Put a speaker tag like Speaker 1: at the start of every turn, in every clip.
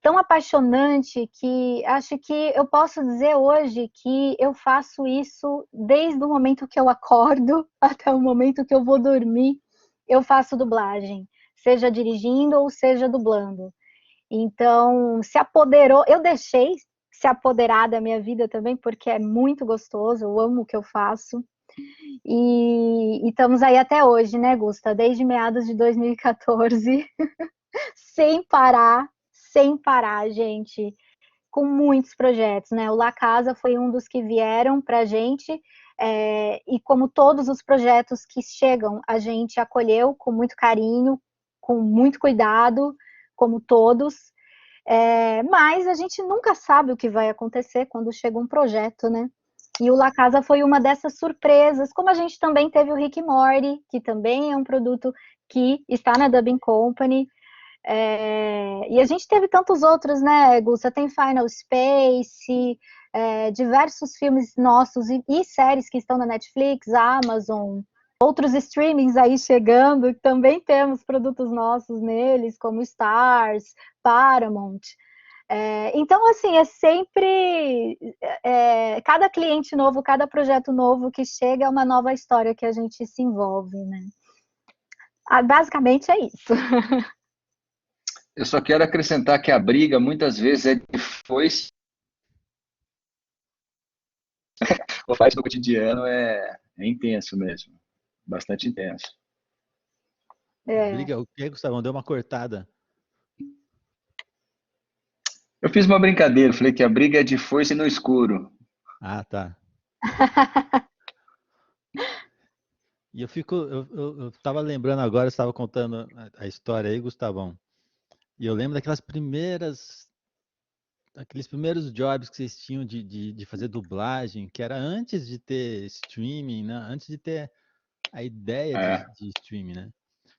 Speaker 1: tão apaixonante que acho que eu posso dizer hoje que eu faço isso desde o momento que eu acordo até o momento que eu vou dormir, eu faço dublagem, seja dirigindo ou seja dublando. Então, se apoderou, eu deixei se apoderar da minha vida também, porque é muito gostoso, eu amo o que eu faço. E estamos aí até hoje, né, Gusta? Desde meados de 2014, sem parar, gente, com muitos projetos, né? O La Casa foi um dos que vieram para a gente, e como todos os projetos que chegam, a gente acolheu com muito carinho, com muito cuidado, como todos, mas a gente nunca sabe o que vai acontecer quando chega um projeto, né? E o La Casa foi uma dessas surpresas, como a gente também teve o Rick e Morty, que também é um produto que está na Dubbing Company, e a gente teve tantos outros, né, Gusta? Tem Final Space, diversos filmes nossos e séries que estão na Netflix, Amazon, outros streamings aí chegando, também temos produtos nossos neles, como Stars, Paramount. Então, assim, é sempre cada cliente novo, cada projeto novo que chega é uma nova história que a gente se envolve, né? Basicamente é isso.
Speaker 2: Eu só quero acrescentar que a briga muitas vezes é de foice, ou faz no cotidiano é intenso mesmo, bastante intenso.
Speaker 3: Briga, o que, Gustavo? Deu uma cortada.
Speaker 2: Eu fiz uma brincadeira, falei que a briga é de foice no escuro.
Speaker 3: Ah, tá. E eu tava lembrando agora, você estava contando a história aí, Gustavão. E eu lembro aqueles primeiros jobs que vocês tinham de fazer dublagem, que era antes de ter streaming, né? Antes de ter a ideia de streaming, né?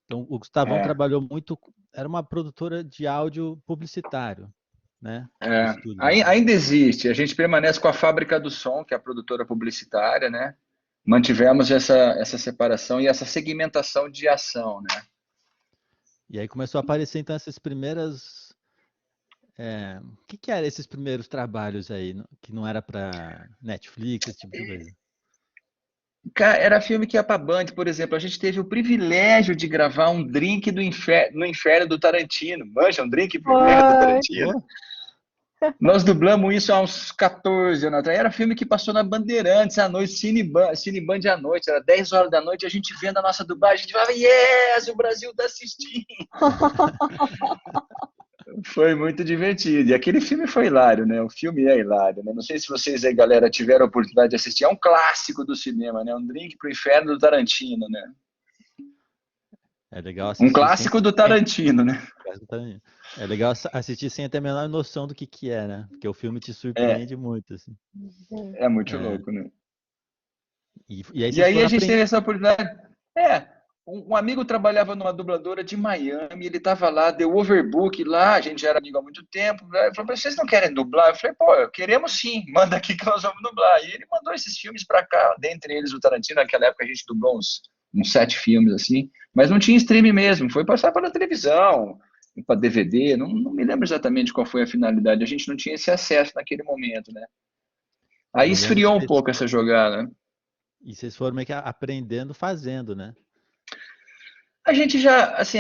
Speaker 3: Então, o Gustavão trabalhou muito, era uma produtora de áudio publicitário, né? Do estúdio.
Speaker 2: Ainda existe, a gente permanece com a Fábrica do Som, que é a produtora publicitária, né? Mantivemos essa separação e essa segmentação de ação, né?
Speaker 3: E aí começou a aparecer, então, essas primeiras... O que eram esses primeiros trabalhos aí, que não era para Netflix, esse tipo de coisa?
Speaker 2: Cara, era filme que ia pra Band, por exemplo. A gente teve o privilégio de gravar um drink no inferno do Tarantino. Manja, um drink pro inferno do Tarantino. Nós dublamos isso há uns 14 anos atrás. Era filme que passou na Bandeirantes à noite, Cineband à noite. Era 10 horas da noite, a gente vendo a nossa dublagem, a gente falava, yes, o Brasil tá assistindo. Foi muito divertido. E aquele filme foi hilário, né? O filme é hilário, né? Não sei se vocês aí, galera, tiveram a oportunidade de assistir. É um clássico do cinema, né? Um drink pro inferno do Tarantino, né?
Speaker 3: É legal assistir.
Speaker 2: Um clássico do Tarantino, né?
Speaker 3: É legal assistir sem ter a menor noção do que é, né? Porque o filme te surpreende muito, assim.
Speaker 2: É muito louco, né?
Speaker 3: E aí,
Speaker 2: a gente teve essa oportunidade. Um amigo trabalhava numa dubladora de Miami, ele estava lá, deu overbook lá, a gente já era amigo há muito tempo. Ele falou, vocês não querem dublar? Eu falei, pô, queremos sim, manda aqui que nós vamos dublar. E ele mandou esses filmes para cá, dentre eles o Tarantino. Naquela época a gente dublou uns 7 filmes assim, mas não tinha stream mesmo, foi passar pela televisão, para DVD, não me lembro exatamente qual foi a finalidade, a gente não tinha esse acesso naquele momento, né? Aí esfriou um pouco essa jogada.
Speaker 3: E vocês foram meio que aprendendo fazendo, né?
Speaker 2: A gente já, assim,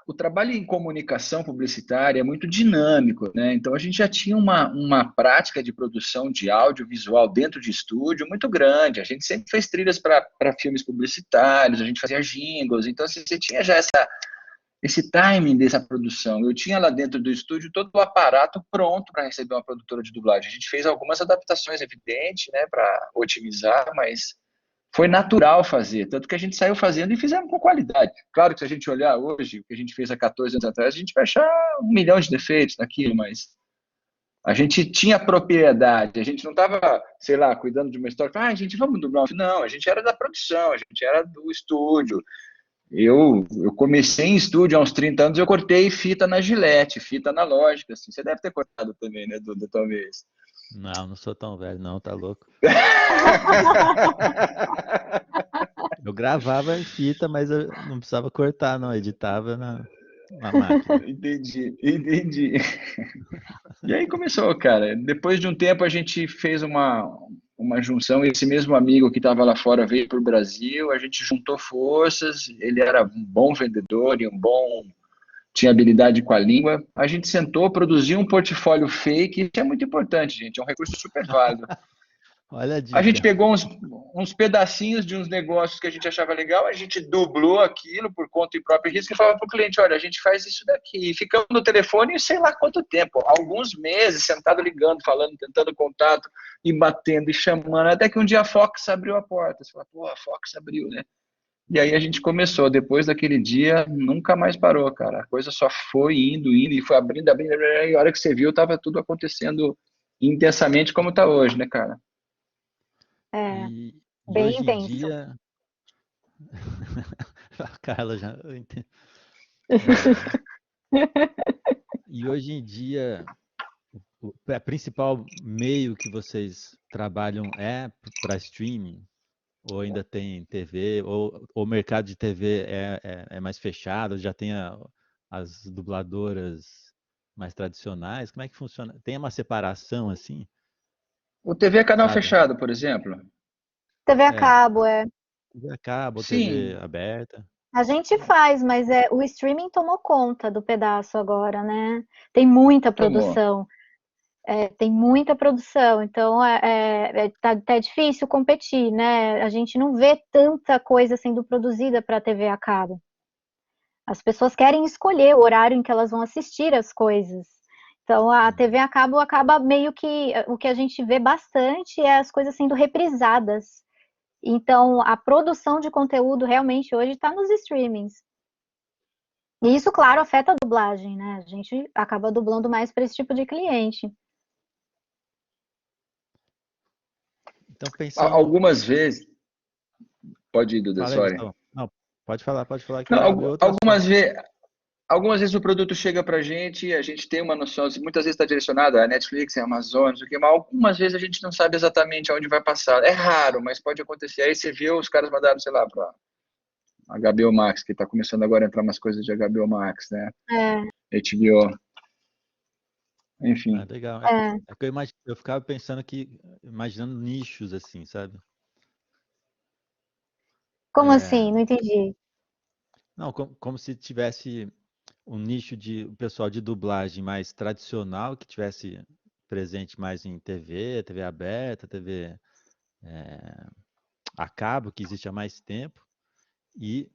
Speaker 2: o trabalho em comunicação publicitária é muito dinâmico, né? Então a gente já tinha uma prática de produção de audiovisual dentro de estúdio muito grande. A gente sempre fez trilhas para filmes publicitários, a gente fazia jingles, então assim, você tinha já esse timing dessa produção. Eu tinha lá dentro do estúdio todo o aparato pronto para receber uma produtora de dublagem. A gente fez algumas adaptações, evidente, né, para otimizar, mas foi natural fazer, tanto que a gente saiu fazendo e fizemos com qualidade. Claro que se a gente olhar hoje, o que a gente fez há 14 anos atrás, a gente vai achar 1 milhão de defeitos naquilo, mas a gente tinha propriedade, a gente não estava, sei lá, cuidando de uma história, a gente, vamos dublar. Não, a gente era da produção, a gente era do estúdio. Eu comecei em estúdio há uns 30 anos, eu cortei fita na Gillette, fita analógica, assim. Você deve ter cortado também, né, Duda, talvez.
Speaker 3: Não sou tão velho, não, tá louco. Eu gravava em fita, mas eu não precisava cortar, não, editava uma máquina.
Speaker 2: Entendi, entendi. E aí começou, cara. Depois de um tempo a gente fez uma junção. Esse mesmo amigo que estava lá fora veio para o Brasil. A gente juntou forças. Ele era um bom vendedor e tinha habilidade com a língua. A gente sentou, produziu um portfólio fake. Isso é muito importante, gente. É um recurso super válido.
Speaker 3: Olha a
Speaker 2: A gente
Speaker 3: dica.
Speaker 2: pegou uns pedacinhos de uns negócios que a gente achava legal, a gente dublou aquilo por conta e próprio risco e falava para o cliente, olha, a gente faz isso daqui. E ficamos no telefone sei lá quanto tempo, alguns meses, sentado ligando, falando, tentando contato e batendo e chamando, até que um dia a Fox abriu a porta. Você fala, pô, a Fox abriu, né? E aí a gente começou. Depois daquele dia, nunca mais parou, cara. A coisa só foi indo, indo, e foi abrindo, abrindo, abrindo, e a hora que você viu, estava tudo acontecendo intensamente como está hoje, né, cara?
Speaker 1: É,
Speaker 3: E
Speaker 1: bem
Speaker 3: hoje em
Speaker 1: intenso.
Speaker 3: dia, a Carla já eu entendo. E hoje em dia, o principal meio que vocês trabalham é para streaming? Ou ainda tem TV? Ou o mercado de TV é mais fechado? Já tem as dubladoras mais tradicionais? Como é que funciona? Tem uma separação assim,
Speaker 2: O TV é canal
Speaker 3: sabe?
Speaker 2: fechado, por exemplo?
Speaker 1: TV a
Speaker 3: É,
Speaker 1: cabo,
Speaker 3: TV a cabo, TV
Speaker 2: Sim,
Speaker 3: aberta.
Speaker 1: a gente faz, mas o streaming tomou conta do pedaço agora, né? Tem muita
Speaker 2: tomou.
Speaker 1: produção, tem muita produção, então tá difícil competir, né? A gente não vê tanta coisa sendo produzida para TV a cabo. As pessoas querem escolher o horário em que elas vão assistir as coisas. Então a TV a cabo acaba meio que o que a gente vê bastante é as coisas sendo reprisadas. Então a produção de conteúdo realmente hoje está nos streamings. E isso, claro, afeta a dublagem, né? A gente acaba dublando mais para esse tipo de cliente.
Speaker 3: Então, pensando.
Speaker 2: Algumas vezes, pode ir, Duda,
Speaker 3: Fala aí,
Speaker 2: sorry.
Speaker 3: Gustavo. Não, pode falar que
Speaker 2: Não,
Speaker 3: eu vou abrir outro assunto.
Speaker 2: algumas vezes o produto chega para a gente tem uma noção, muitas vezes está direcionado a Netflix, a Amazon, não sei o quê, mas algumas vezes a gente não sabe exatamente aonde vai passar. É raro, mas pode acontecer. Aí você viu, os caras mandaram, sei lá, para HBO Max, que está começando agora a entrar umas coisas de HBO Max, né?
Speaker 1: É,
Speaker 2: HBO,
Speaker 3: Ah,
Speaker 2: enfim.
Speaker 3: legal.
Speaker 1: é.
Speaker 3: É que eu ficava pensando imaginando nichos assim, sabe?
Speaker 1: Como
Speaker 3: É,
Speaker 1: assim? Não entendi.
Speaker 3: não, como se tivesse um nicho de o pessoal de dublagem mais tradicional que tivesse presente mais em TV, TV aberta, TV a cabo, que existe há mais tempo, e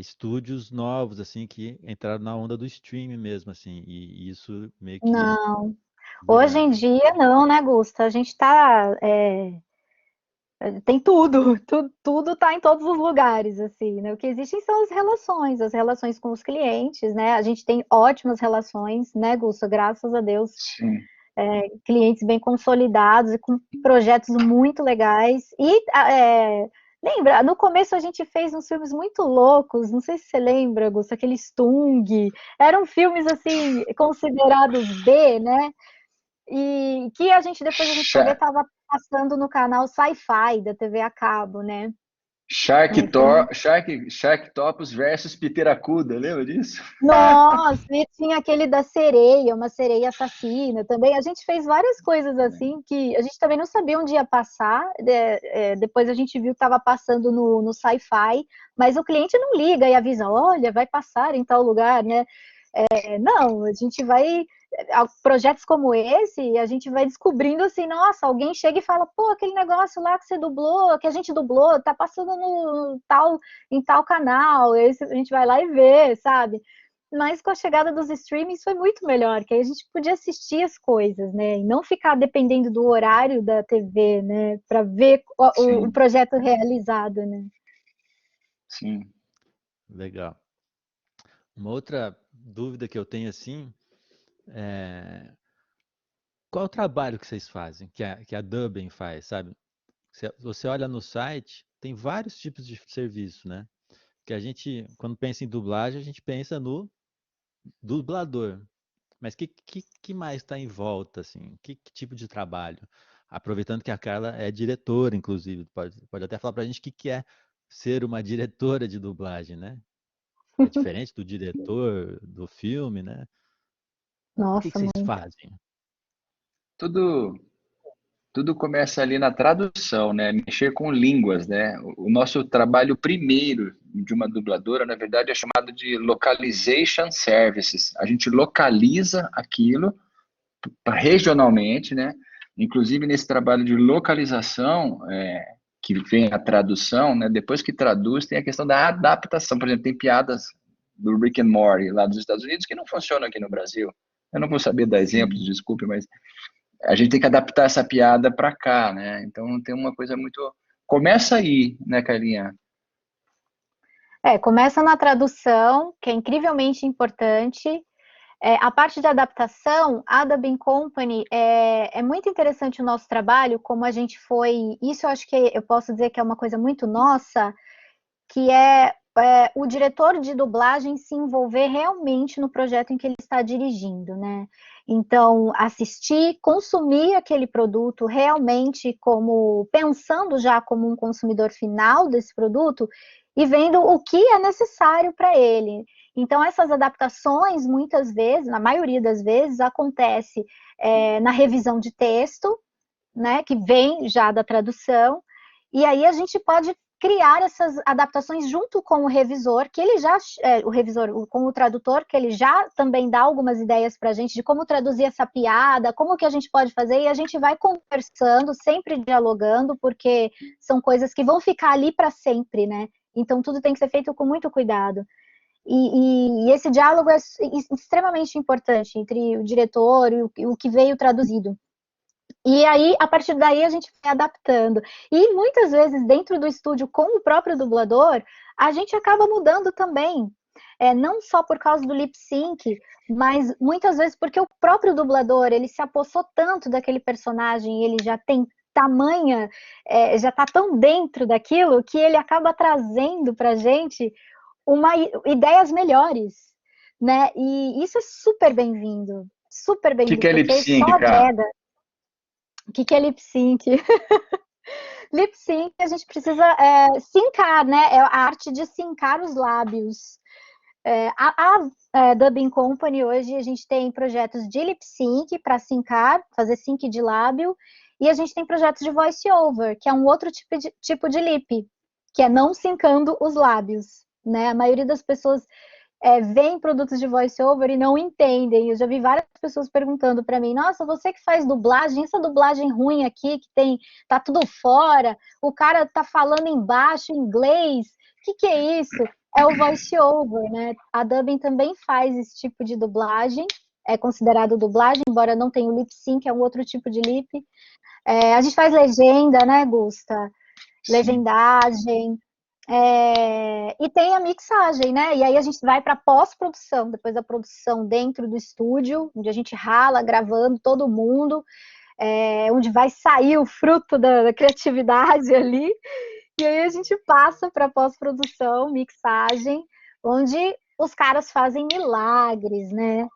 Speaker 3: estúdios novos assim que entraram na onda do streaming mesmo, assim, e isso meio que
Speaker 1: Não. Hoje
Speaker 3: vira.
Speaker 1: em dia, não, né, Gusta? A gente tá. Tem tudo, tudo tá em todos os lugares, assim, né? O que existem são as relações com os clientes, né? A gente tem ótimas relações, né, Gusta? Graças a Deus,
Speaker 2: Sim.
Speaker 1: clientes bem consolidados e com projetos muito legais. E lembra, no começo a gente fez uns filmes muito loucos, não sei se você lembra, Gusta, aquele Stung. Eram filmes assim considerados B, né? E que depois a gente foi ver
Speaker 2: Sha-
Speaker 1: estava passando no canal Sci-Fi da TV a cabo, né?
Speaker 2: Sharktopus versus Piteracuda, lembra disso?
Speaker 1: Nossa, e tinha aquele da sereia, uma sereia assassina também. A gente fez várias coisas assim que a gente também não sabia onde ia passar. Depois a gente viu que estava passando no Sci-Fi, mas o cliente não liga e avisa: olha, vai passar em tal lugar, né? Não, a gente vai. Projetos como esse, a gente vai descobrindo assim, nossa, alguém chega e fala, pô, aquele negócio lá que você dublou, que a gente dublou, tá passando em tal canal, aí a gente vai lá e vê, sabe? Mas com a chegada dos streamings foi muito melhor, que aí a gente podia assistir as coisas, né? E não ficar dependendo do horário da TV, né? Para ver o
Speaker 2: Sim,
Speaker 1: projeto realizado, né?
Speaker 2: sim.
Speaker 3: Legal. Uma outra dúvida que eu tenho assim é qual é o trabalho que vocês fazem, que a Dubbing faz, sabe? Você olha no site, tem vários tipos de serviço, né? Que a gente, quando pensa em dublagem, a gente pensa no dublador. Mas que mais está em volta, assim? Que tipo de trabalho? Aproveitando que a Carla é diretora, inclusive, pode até falar pra gente o que é ser uma diretora de dublagem, né? É diferente do diretor do filme, né? O que
Speaker 1: Nossa,
Speaker 3: vocês
Speaker 1: muito.
Speaker 3: fazem?
Speaker 2: Tudo, tudo começa ali na tradução, né? Mexer com línguas, né? O nosso trabalho primeiro de uma dubladora, na verdade, é chamado de localization services. A gente localiza aquilo regionalmente, né? Inclusive nesse trabalho de localização, que vem a tradução, né? Depois que traduz, tem a questão da adaptação. Por exemplo, tem piadas do Rick and Morty lá dos Estados Unidos que não funcionam aqui no Brasil. Eu não vou saber dar exemplos,
Speaker 1: Sim.
Speaker 2: desculpe, mas a gente tem que adaptar essa piada para cá, né? Então tem uma coisa muito. Começa aí, né, Carlinha?
Speaker 1: Começa na tradução, que é incrivelmente importante. A parte de adaptação, a Dubbing Company, é muito interessante o nosso trabalho, como a gente foi. Isso eu acho que eu posso dizer que é uma coisa muito nossa, que é o diretor de dublagem se envolver realmente no projeto em que ele está dirigindo, né? Então, assistir, consumir aquele produto realmente como pensando já como um consumidor final desse produto e vendo o que é necessário para ele. Então, essas adaptações, muitas vezes, na maioria das vezes, acontece na revisão de texto, né, que vem já da tradução, e aí a gente pode criar essas adaptações junto com o revisor, que ele já, o revisor, com o tradutor, que ele já também dá algumas ideias para a gente de como traduzir essa piada, como que a gente pode fazer, e a gente vai conversando, sempre dialogando, porque são coisas que vão ficar ali para sempre, né? Então tudo tem que ser feito com muito cuidado. E esse diálogo é extremamente importante entre o diretor e o que veio traduzido. E aí, a partir daí, a gente vai adaptando. E muitas vezes, dentro do estúdio, com o próprio dublador, a gente acaba mudando também. Não só por causa do lip sync, mas muitas vezes porque o próprio dublador, ele se apossou tanto daquele personagem, ele já tem tamanha, já está tão dentro daquilo, que ele acaba trazendo para a gente ideias melhores, né? E isso é super
Speaker 2: O que
Speaker 1: bem-vindo,
Speaker 2: que é lip
Speaker 1: porque só
Speaker 2: sync, cara?
Speaker 1: agrega. O que é lip sync? Lip sync, a gente precisa sincar, né? É a arte de sincar os lábios. A Dubbing Company, hoje, a gente tem projetos de lip sync para sincar, fazer sync de lábio, e a gente tem projetos de voice over, que é um outro tipo de lip, que é não sincando os lábios, né? A maioria das pessoas veem produtos de voice-over e não entendem. Eu já vi várias pessoas perguntando para mim, nossa, você que faz dublagem, essa dublagem ruim aqui, que tá tudo fora, o cara tá falando embaixo, em inglês, o que é isso? É o voice-over, né? A dubbing também faz esse tipo de dublagem, é considerado dublagem, embora não tenha o lip sync, é um outro tipo de lip. A gente faz legenda, né, Gusta?
Speaker 2: Sim.
Speaker 1: Legendagem, e tem a mixagem, né? E aí a gente vai para pós-produção, depois da produção dentro do estúdio, onde a gente rala, gravando todo mundo, onde vai sair o fruto da criatividade ali. E aí a gente passa para pós-produção, mixagem, onde os caras fazem milagres, né?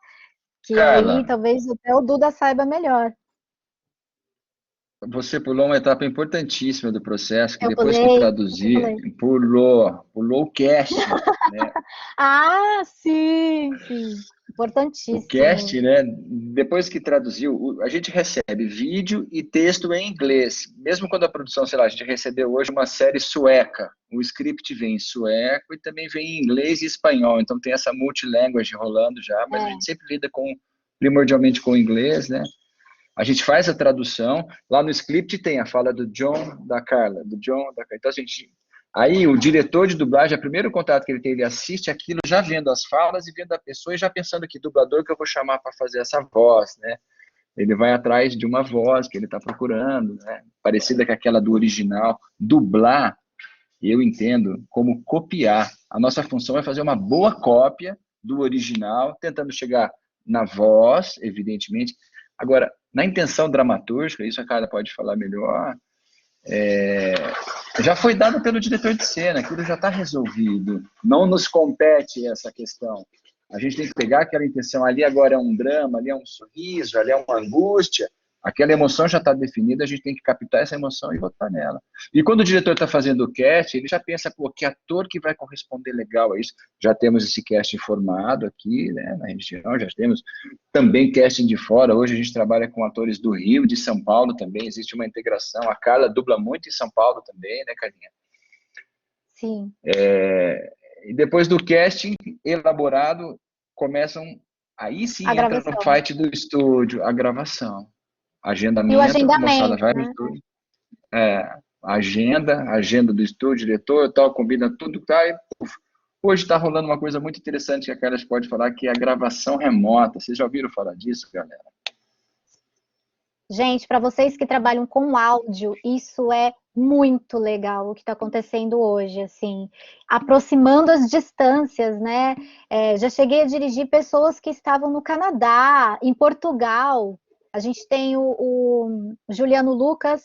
Speaker 1: Que aí
Speaker 2: Carla,
Speaker 1: talvez até o Duda saiba melhor.
Speaker 2: você pulou uma etapa importantíssima do processo, que
Speaker 1: Eu
Speaker 2: depois que
Speaker 1: pulei, eu
Speaker 2: traduzir,
Speaker 1: pulei.
Speaker 2: pulou o casting, né?
Speaker 1: Ah, sim, sim.
Speaker 2: O
Speaker 1: Importantíssimo.
Speaker 2: cast, né? Depois que traduziu, a gente recebe vídeo e texto em inglês. Mesmo quando a produção, sei lá, a gente recebeu hoje uma série sueca. O script vem em sueco e também vem em inglês e espanhol. Então tem essa multilanguage rolando já, mas a gente sempre lida primordialmente com o inglês, né? A gente faz a tradução. Lá no script tem a fala do John, da Carla, do John, da Carla. Então, a gente, aí o diretor de dublagem, o primeiro contato que ele tem, ele assiste aquilo já vendo as falas e vendo a pessoa e já pensando que dublador que eu vou chamar para fazer essa voz, né? Ele vai atrás de uma voz que ele está procurando, né? Parecida com aquela do original. Dublar, eu entendo como copiar. A nossa função é fazer uma boa cópia do original, tentando chegar na voz, evidentemente. Agora, na intenção dramatúrgica, isso a Carla pode falar melhor, já foi dado pelo diretor de cena, aquilo já está resolvido. Não nos compete essa questão. A gente tem que pegar aquela intenção, ali agora é um drama, ali é um sorriso, ali é uma angústia, Aquela emoção já está definida, a gente tem que captar essa emoção e botar nela. E quando o diretor está fazendo o cast, ele já pensa, pô, que ator que vai corresponder legal a isso? Já temos esse casting formado aqui, né, na região, já temos também casting de fora. Hoje a gente trabalha com atores do Rio, de São Paulo também, existe uma integração. A Carla dubla muito em São Paulo também, né, Carlinha?
Speaker 1: Sim.
Speaker 2: E depois do casting elaborado, começam, aí sim
Speaker 1: A
Speaker 2: entra no
Speaker 1: gravação.
Speaker 2: fight do estúdio, a gravação.
Speaker 1: E o
Speaker 2: Agendamento, a moçada
Speaker 1: agendamento,
Speaker 2: vai no
Speaker 1: né?
Speaker 2: estúdio, agenda do estúdio, diretor, tal, combina tudo, tá, e, puf. Hoje está rolando uma coisa muito interessante que a Carla pode falar, que é a gravação remota. Vocês já ouviram falar disso, galera?
Speaker 1: Gente, para vocês que trabalham com áudio, isso é muito legal o que está acontecendo hoje, assim, aproximando as distâncias, né? Já cheguei a dirigir pessoas que estavam no Canadá, em Portugal. A gente tem o Juliano Lucas,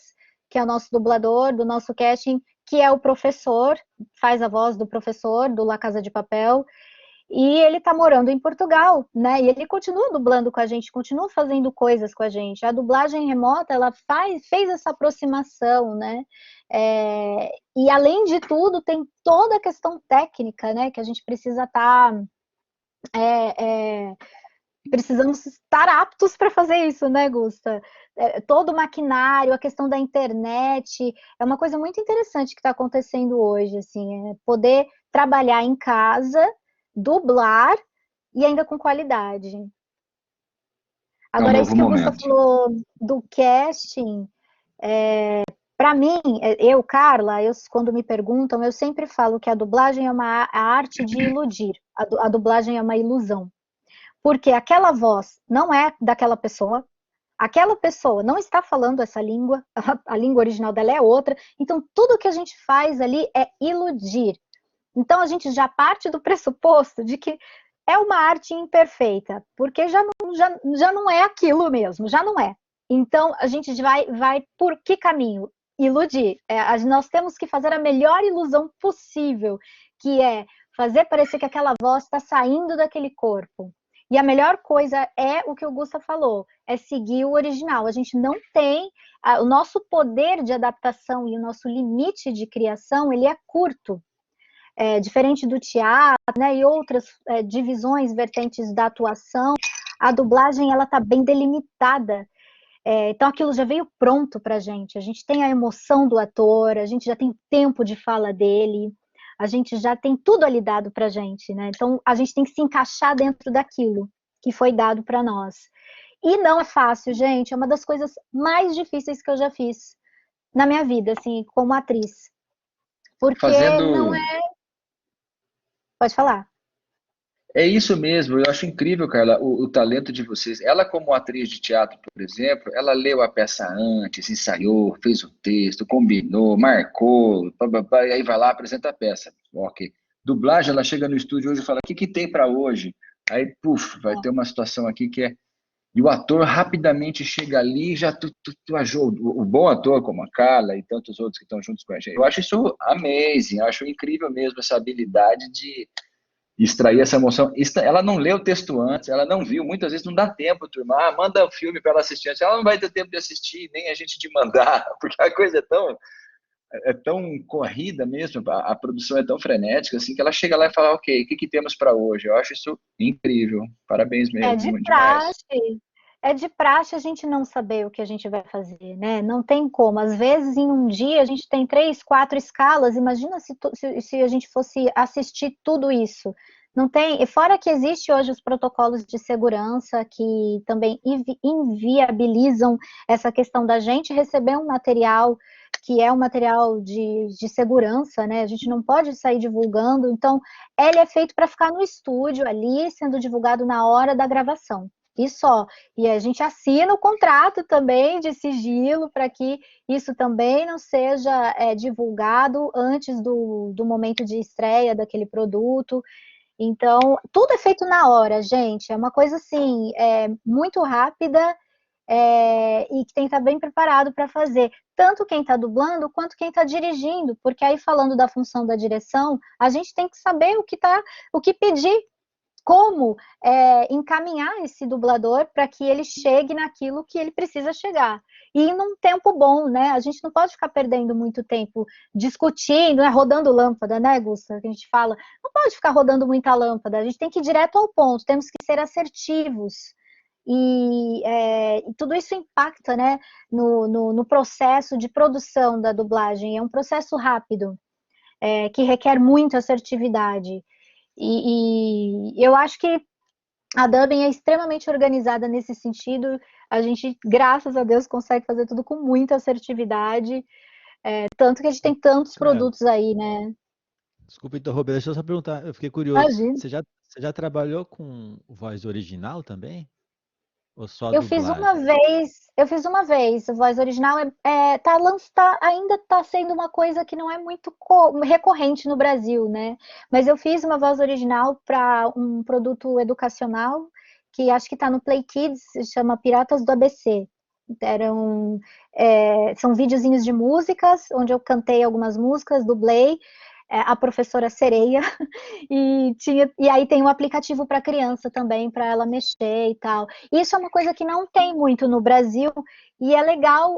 Speaker 1: que é o nosso dublador do nosso casting, que é o professor, faz a voz do professor do La Casa de Papel. E ele está morando em Portugal, né? E ele continua dublando com a gente, continua fazendo coisas com a gente. A dublagem remota, ela fez essa aproximação, né? E além de tudo, tem toda a questão técnica, né? Que a gente precisa estar precisamos estar aptos para fazer isso, né, Gusta? Todo o maquinário, a questão da internet, é uma coisa muito interessante que está acontecendo hoje, assim, poder trabalhar em casa, dublar e ainda com qualidade.
Speaker 2: É um
Speaker 1: Agora, isso
Speaker 2: novo
Speaker 1: que o Gusta
Speaker 2: momento.
Speaker 1: falou do casting, para mim, eu, Carla, quando me perguntam, eu sempre falo que a dublagem é a arte de iludir, a dublagem é uma ilusão. Porque aquela voz não é daquela pessoa, aquela pessoa não está falando essa língua, a língua original dela é outra, então tudo que a gente faz ali é iludir. Então a gente já parte do pressuposto de que é uma arte imperfeita, porque já não é aquilo mesmo, já não é. Então a gente vai por que caminho? Iludir. Nós temos que fazer a melhor ilusão possível, que é fazer parecer que aquela voz está saindo daquele corpo. E a melhor coisa é o que o Gusta falou, é seguir o original. A gente não tem, o nosso poder de adaptação e o nosso limite de criação, ele é curto. Diferente do teatro, né, e outras divisões, vertentes da atuação, a dublagem ela está bem delimitada. Então aquilo já veio pronto para a gente tem a emoção do ator, a gente já tem o tempo de fala dele, a gente já tem tudo ali dado para a gente, né? Então a gente tem que se encaixar dentro daquilo que foi dado para nós. E não é fácil, gente, é uma das coisas mais difíceis que eu já fiz na minha vida, assim, como atriz. Porque não é... Pode falar.
Speaker 2: É isso mesmo, eu acho incrível, Carla, o talento de vocês. Ela, como atriz de teatro, por exemplo, ela leu a peça antes, ensaiou, fez o texto, combinou, marcou, e aí vai lá, apresenta a peça. Ok. Dublagem, ela chega no estúdio hoje e fala, o que que tem para hoje? Aí, puf, vai ter uma situação aqui que é... E o ator rapidamente chega ali e já tu achou o bom ator, como a Carla e tantos outros que estão juntos com a gente. Eu acho isso amazing, eu acho incrível mesmo essa habilidade de extrair essa emoção. Ela não leu o texto antes, ela não viu, muitas vezes não dá tempo, turma. Manda o filme para ela assistir antes. Ela não vai ter tempo de assistir, nem a gente de mandar, porque a coisa é tão corrida mesmo, a produção é tão frenética, assim, que ela chega lá e fala, ok, o que que temos para hoje? Eu acho isso incrível. Parabéns mesmo, demais.
Speaker 1: É de praxe a gente não saber o que a gente vai fazer, né? Não tem como. Às vezes, em um dia, a gente tem 3, 4 escalas. Imagina se a gente fosse assistir tudo isso. Não tem. E fora que existe hoje os protocolos de segurança que também inviabilizam essa questão da gente receber um material que é um material de segurança, né? A gente não pode sair divulgando. Então, ele é feito para ficar no estúdio ali, sendo divulgado na hora da gravação. E só. E a gente assina o contrato também de sigilo para que isso também não seja divulgado antes do momento de estreia daquele produto. Então, tudo é feito na hora, gente. É uma coisa assim, muito rápida e que tem que estar bem preparado para fazer. Tanto quem está dublando quanto quem está dirigindo, porque aí falando da função da direção, a gente tem que saber o que pedir como encaminhar esse dublador para que ele chegue naquilo que ele precisa chegar. E num tempo bom, né? A gente não pode ficar perdendo muito tempo discutindo, né? Rodando lâmpada, né, Gusta? Que a gente fala, não pode ficar rodando muita lâmpada, a gente tem que ir direto ao ponto, temos que ser assertivos. E tudo isso impacta, né, no processo de produção da dublagem. É um processo rápido, que requer muita assertividade. E eu acho que a Dubbing é extremamente organizada nesse sentido. A gente, graças a Deus, consegue fazer tudo com muita assertividade. Tanto que a gente tem tantos produtos aí, né?
Speaker 3: Desculpa interromper, deixa eu só perguntar, eu fiquei curioso.
Speaker 1: Imagina.
Speaker 3: Você já trabalhou com voz original também? Ou só
Speaker 1: Eu fiz uma
Speaker 3: dublagem?
Speaker 1: vez. A voz original ainda está sendo uma coisa que não é muito recorrente no Brasil, né? Mas eu fiz uma voz original para um produto educacional que acho que está no Play Kids, se chama Piratas do ABC. São videozinhos de músicas, onde eu cantei algumas músicas, dublei a professora Sereia, e aí tem um aplicativo para criança também, para ela mexer e tal. Isso é uma coisa que não tem muito no Brasil, e é legal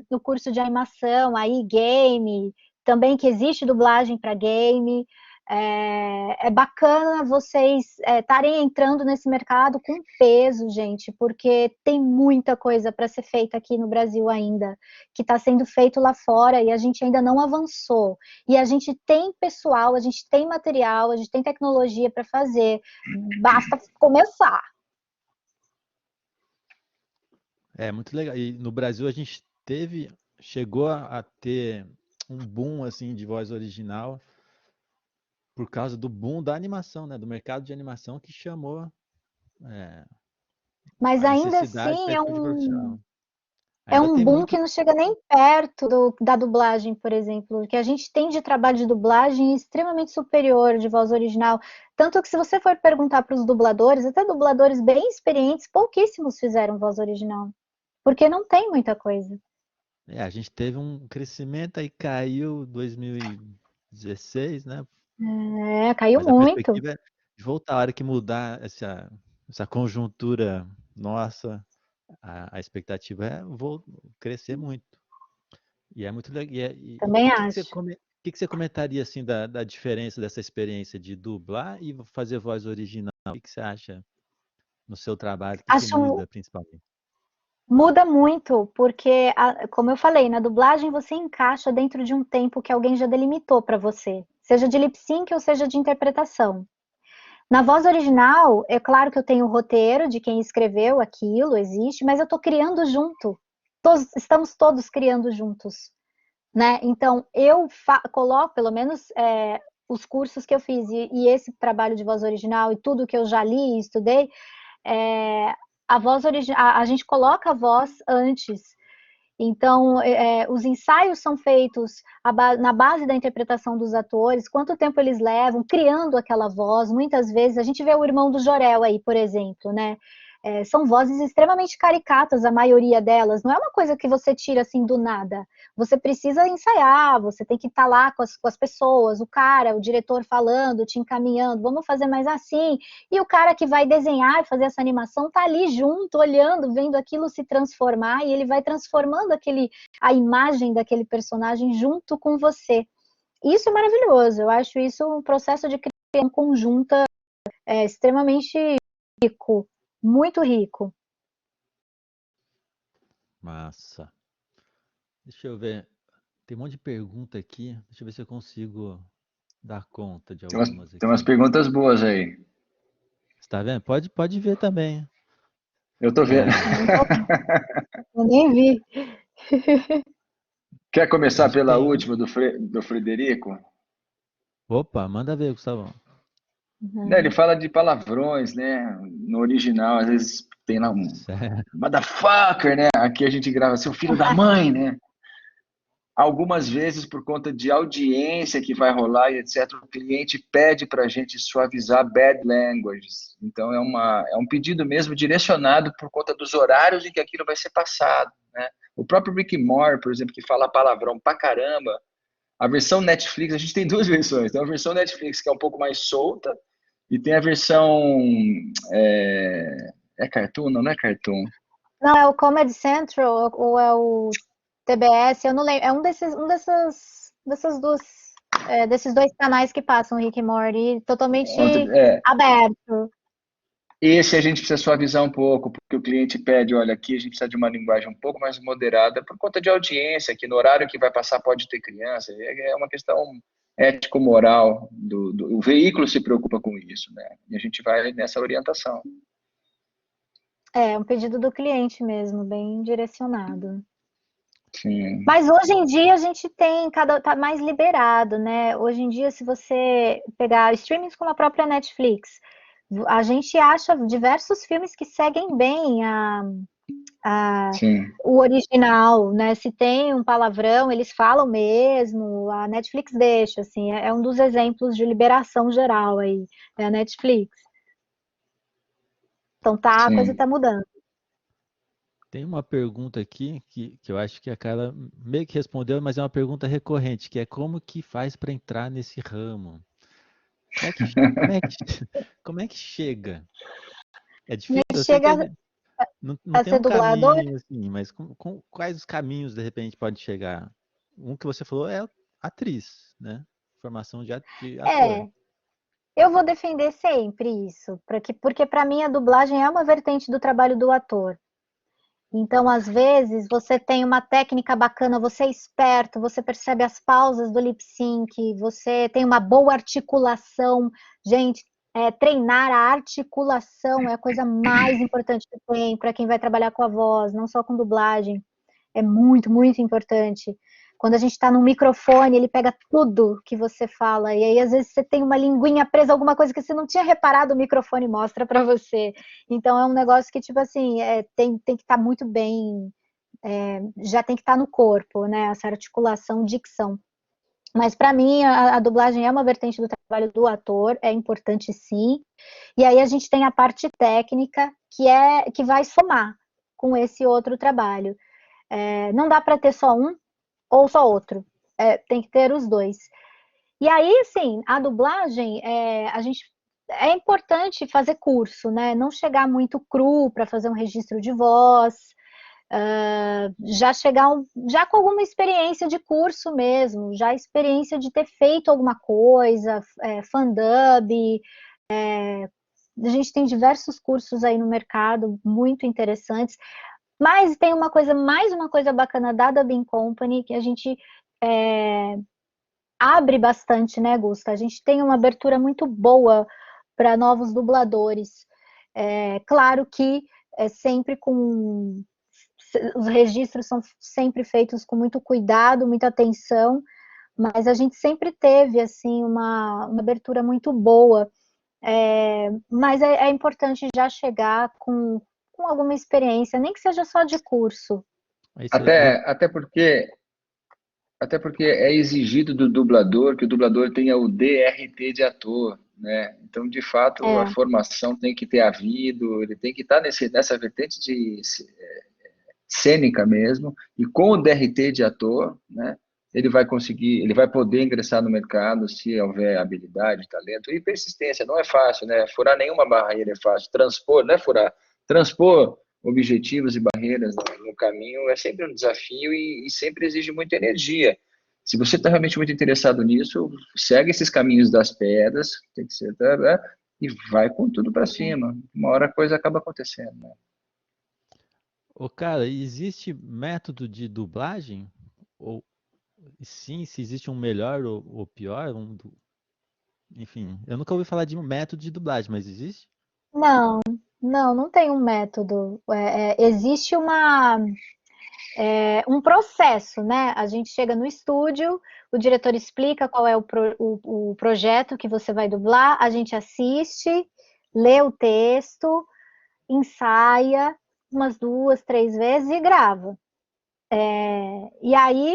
Speaker 1: no curso de animação, aí game, também que existe dublagem para game. É bacana vocês estarem entrando nesse mercado com peso, gente, porque tem muita coisa para ser feita aqui no Brasil ainda, que está sendo feito lá fora e a gente ainda não avançou. E a gente tem pessoal, a gente tem material, a gente tem tecnologia para fazer, basta começar.
Speaker 3: É muito legal. E no Brasil a gente chegou a ter um boom assim de voz original por causa do boom da animação, né? Do mercado de animação que chamou
Speaker 1: Mas
Speaker 3: a
Speaker 1: ainda
Speaker 3: necessidade para
Speaker 1: assim
Speaker 3: esse tipo de profissional.
Speaker 1: é
Speaker 3: Ainda
Speaker 1: um
Speaker 3: tem
Speaker 1: boom
Speaker 3: muito.
Speaker 1: que não chega nem perto da dublagem, por exemplo. O que a gente tem de trabalho de dublagem é extremamente superior de voz original. Tanto que se você for perguntar para os dubladores, até dubladores bem experientes, pouquíssimos fizeram voz original. Porque não tem muita coisa.
Speaker 3: A gente teve um crescimento aí, caiu 2016, né?
Speaker 1: Caiu
Speaker 3: Mas a
Speaker 1: muito.
Speaker 3: perspectiva é de voltar. A hora que mudar essa conjuntura nossa, a expectativa é crescer muito. E é muito legal.
Speaker 1: Também
Speaker 3: O
Speaker 1: acho.
Speaker 3: que você comentaria assim da diferença dessa experiência de dublar e fazer voz original? O que você acha no seu trabalho? O que
Speaker 1: Acho
Speaker 3: muda principalmente?
Speaker 1: muda muito, porque, como eu falei, na dublagem você encaixa dentro de um tempo que alguém já delimitou para você, seja de lip sync ou seja de interpretação. Na voz original, é claro que eu tenho o roteiro de quem escreveu aquilo, existe, mas eu estou criando junto. Estamos todos criando juntos, né? Então, eu coloco, pelo menos, os cursos que eu fiz e esse trabalho de voz original e tudo que eu já li e estudei, a gente coloca a voz antes. Então, os ensaios são feitos na base da interpretação dos atores, quanto tempo eles levam criando aquela voz. Muitas vezes, a gente vê o irmão do Jor-El aí, por exemplo, né? São vozes extremamente caricatas, a maioria delas. Não é uma coisa que você tira assim do nada. Você precisa ensaiar, você tem que estar lá com as pessoas, o diretor falando, te encaminhando, vamos fazer mais assim. E o cara que vai desenhar e fazer essa animação está ali junto, olhando, vendo aquilo se transformar, e ele vai transformando a imagem daquele personagem junto com você. Isso é maravilhoso. Eu acho isso um processo de criação conjunta extremamente rico. Muito rico.
Speaker 3: Massa. Deixa eu ver. Tem um monte de pergunta aqui. Deixa eu ver se eu consigo dar conta de algumas
Speaker 2: Tem umas
Speaker 3: aqui.
Speaker 2: perguntas boas aí.
Speaker 3: Você tá vendo? Pode ver também.
Speaker 2: Eu tô vendo.
Speaker 1: Eu nem vi.
Speaker 2: Quer começar
Speaker 3: Acho que
Speaker 2: pela
Speaker 3: tem.
Speaker 2: última do Frederico?
Speaker 3: Opa, manda ver, Gustavo.
Speaker 2: Né, ele fala de palavrões, né? No original, às vezes tem lá um
Speaker 3: Certo.
Speaker 2: motherfucker, né? Aqui a gente grava seu filho da mãe, né? Algumas vezes, por conta de audiência que vai rolar e etc., o cliente pede para a gente suavizar bad languages. Então, é um pedido mesmo direcionado por conta dos horários em que aquilo vai ser passado, né? O próprio Rick Moore, por exemplo, que fala palavrão pra caramba, a versão Netflix, a gente tem duas versões. Tem a versão Netflix, que é um pouco mais solta, E tem a versão... É Cartoon? Não, não é Cartoon.
Speaker 1: Não, é o Comedy Central ou é o TBS, eu não lembro. É desses dois canais que passam Rick e Morty, totalmente
Speaker 2: É,
Speaker 1: aberto.
Speaker 2: esse a gente precisa suavizar um pouco, porque o cliente pede, olha, aqui a gente precisa de uma linguagem um pouco mais moderada, por conta de audiência, que no horário que vai passar pode ter criança, é uma questão ético-moral, o veículo se preocupa com isso, né? E a gente vai nessa orientação.
Speaker 1: É um pedido do cliente mesmo, bem direcionado.
Speaker 2: Sim.
Speaker 1: Mas hoje em dia a gente tá mais liberado, né? Hoje em dia, se você pegar streamings como a própria Netflix, a gente acha diversos filmes que seguem bem o original, né? Se tem um palavrão, eles falam mesmo, a Netflix deixa, assim, é um dos exemplos de liberação geral aí, é a Netflix. Então a coisa tá mudando.
Speaker 3: Tem uma pergunta aqui que eu acho que a Carla meio que respondeu, mas é uma pergunta recorrente, que é como que faz para entrar nesse ramo? Como é que chega? É difícil, eu sei que
Speaker 1: Chega
Speaker 3: não
Speaker 1: a
Speaker 3: tem
Speaker 1: ser
Speaker 3: um
Speaker 1: dublador?
Speaker 3: caminho assim, mas quais os caminhos de repente pode chegar? Um que você falou é atriz, né? Formação de ator.
Speaker 1: Eu vou defender sempre isso, porque para mim a dublagem é uma vertente do trabalho do ator. Então, às vezes, você tem uma técnica bacana, você é esperto, você percebe as pausas do lip sync, você tem uma boa articulação. Gente, treinar a articulação é a coisa mais importante que tem para quem vai trabalhar com a voz, não só com dublagem. É muito, muito importante. Quando a gente está no microfone, ele pega tudo que você fala. E aí, às vezes, você tem uma linguinha presa, alguma coisa que você não tinha reparado, o microfone mostra para você. Então, é um negócio que, tipo assim, tem que estar muito bem, já tem que estar no corpo, né? Essa articulação, dicção. Mas, para mim, a dublagem é uma vertente do trabalho do ator, é importante sim. E aí, a gente tem a parte técnica, que vai somar com esse outro trabalho. Não dá para ter só um ou só outro. Tem que ter os dois. E aí, assim, a dublagem, é importante fazer curso, né? Não chegar muito cru para fazer um registro de voz, já chegar já com alguma experiência de curso mesmo, já experiência de ter feito alguma coisa, fandub. A gente tem diversos cursos aí no mercado muito interessantes. Mas tem mais uma coisa bacana da Dubbing Company, que a gente abre bastante, né, Gusta? A gente tem uma abertura muito boa para novos dubladores. Claro que sempre os registros são sempre feitos com muito cuidado, muita atenção, mas a gente sempre teve, assim, uma abertura muito boa. Mas é importante já chegar com alguma experiência, nem que seja só de curso.
Speaker 2: Até porque é exigido do dublador que o dublador tenha o DRT de ator, né? Então, de fato, a formação tem que ter havido, ele tem que estar nessa vertente de cênica mesmo, e com o DRT de ator, né? Ele vai poder ingressar no mercado se houver habilidade, talento e persistência. Não é fácil, né? Furar nenhuma barreira é fácil. Transpor, não é furar. Transpor objetivos e barreiras no caminho é sempre um desafio e sempre exige muita energia. Se você está realmente muito interessado nisso, segue esses caminhos das pedras, tem que ser, né? E vai com tudo para cima. Uma hora a coisa acaba acontecendo, né?
Speaker 3: Ô, cara, existe método de dublagem? Ou sim, se existe um melhor ou pior? Enfim, eu nunca ouvi falar de um método de dublagem, mas existe?
Speaker 1: Não tem um método. Existe um processo, né? A gente chega no estúdio, o diretor explica qual é o projeto que você vai dublar, a gente assiste, lê o texto, ensaia umas 2, 3 vezes e grava. E aí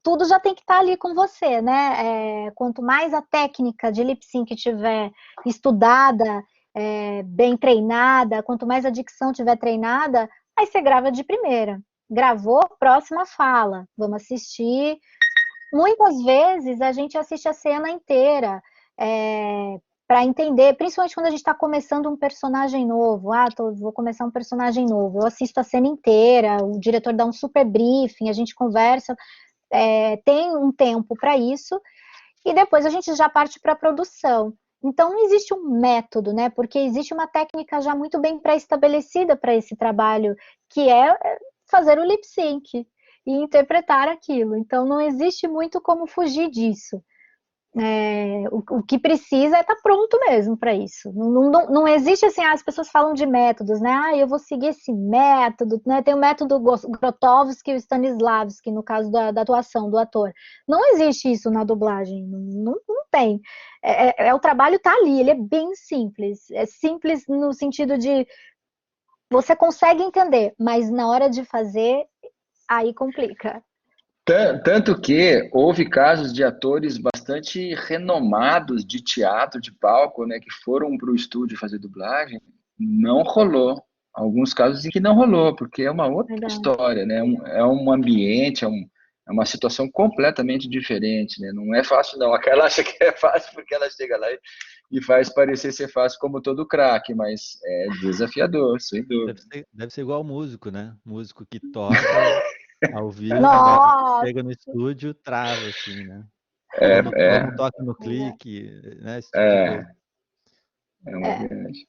Speaker 1: tudo já tem que estar ali com você, né? Quanto mais a técnica de lip sync tiver estudada, bem treinada, quanto mais a dicção tiver treinada, aí você grava de primeira. Gravou, próxima fala, vamos assistir. Muitas vezes a gente assiste a cena inteira, para entender, principalmente quando a gente está começando um personagem novo. Vou começar um personagem novo. Eu assisto a cena inteira, o diretor dá um super briefing, a gente conversa, tem um tempo para isso, e depois a gente já parte para a produção. Então, não existe um método, né? Porque existe uma técnica já muito bem pré-estabelecida para esse trabalho, que é fazer o lip sync e interpretar aquilo. Então, não existe muito como fugir disso. O que precisa é estar pronto mesmo para isso. Não existe assim, as pessoas falam de métodos, né? Eu vou seguir esse método, né? Tem o método Grotowski e o Stanislavski, no caso da atuação do ator. Não existe isso na dublagem, não tem. O trabalho está ali, ele é bem simples. É simples no sentido de você consegue entender, mas na hora de fazer, aí complica.
Speaker 2: Tanto que houve casos de atores bastante renomados de teatro, de palco, né, que foram para o estúdio fazer dublagem, não rolou. Alguns casos em que não rolou, porque é uma outra
Speaker 1: Verdade.
Speaker 2: história, né? É um ambiente, é uma situação completamente diferente, né? Não é fácil, não. Aquela acha que é fácil porque ela chega lá e faz parecer ser fácil como todo craque, mas é desafiador, sem dúvida.
Speaker 3: Deve ser igual músico, né? Músico que toca ao vivo,
Speaker 1: Nossa!
Speaker 3: chega no estúdio, trava, assim, né?
Speaker 2: É,
Speaker 3: Ou não toca no clique, né? Esse tipo de coisa.
Speaker 2: É uma viagem.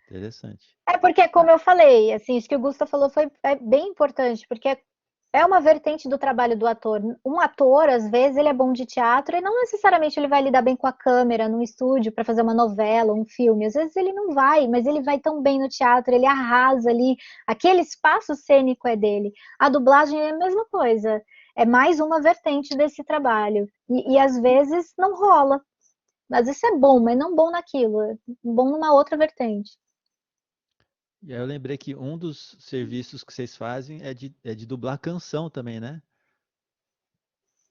Speaker 3: Interessante.
Speaker 1: Porque, como eu falei, assim, isso que o Gusta falou é bem importante, porque é uma vertente do trabalho do ator. Um ator, às vezes, ele é bom de teatro e não necessariamente ele vai lidar bem com a câmera no estúdio para fazer uma novela, um filme. Às vezes ele não vai, mas ele vai tão bem no teatro, ele arrasa ali, aquele espaço cênico é dele. A dublagem é a mesma coisa, é mais uma vertente desse trabalho. E às vezes não rola. Às vezes é bom, mas não bom naquilo, é bom numa outra vertente.
Speaker 3: E aí eu lembrei que um dos serviços que vocês fazem é de dublar canção também, né?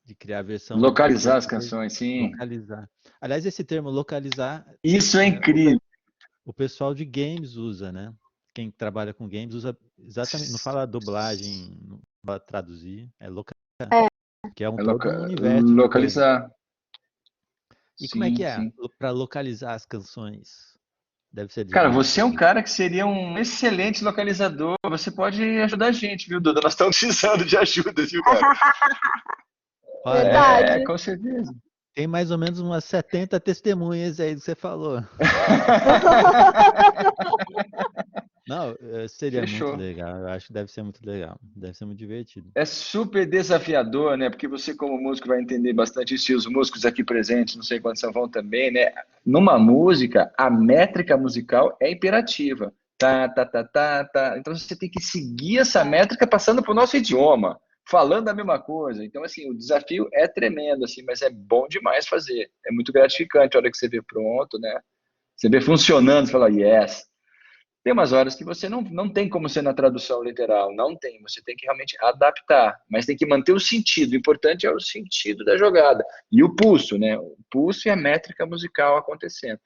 Speaker 3: De criar a versão em
Speaker 2: Localizar as
Speaker 3: português,
Speaker 2: canções, sim.
Speaker 3: localizar. Aliás, esse termo localizar,
Speaker 2: Isso é incrível.
Speaker 3: o pessoal de games usa, né? Quem trabalha com games usa exatamente, não fala dublagem, não fala traduzir, é localizar, que é todo um universo de coisa.
Speaker 2: Localizar.
Speaker 3: E como é que é
Speaker 2: Sim.
Speaker 3: para localizar as canções? Deve ser
Speaker 2: Cara, você é um
Speaker 3: difícil.
Speaker 2: cara que seria um excelente localizador. Você pode ajudar a gente, viu, Duda? Nós estamos precisando de ajuda, viu, cara?
Speaker 1: Verdade.
Speaker 2: Com certeza.
Speaker 3: Tem mais ou menos umas 70 testemunhas aí que você falou. Não, seria
Speaker 2: Fechou.
Speaker 3: muito legal. Eu acho que deve ser muito legal. Deve ser muito divertido.
Speaker 2: É super desafiador, né? Porque você, como músico, vai entender bastante isso, e os músicos aqui presentes, não sei quantos vão também, né? Numa música, a métrica musical é imperativa. Tá, tá, tá, tá, tá. Então você tem que seguir essa métrica passando para o nosso idioma, falando a mesma coisa. Então, assim, o desafio é tremendo, assim, mas é bom demais fazer. É muito gratificante a hora que você vê pronto, né? Você vê funcionando, você fala, yes. Tem umas horas que você não tem como ser na tradução literal, não tem, você tem que realmente adaptar, mas tem que manter o sentido, o importante é o sentido da jogada, e o pulso, né? O pulso e a métrica musical acontecendo.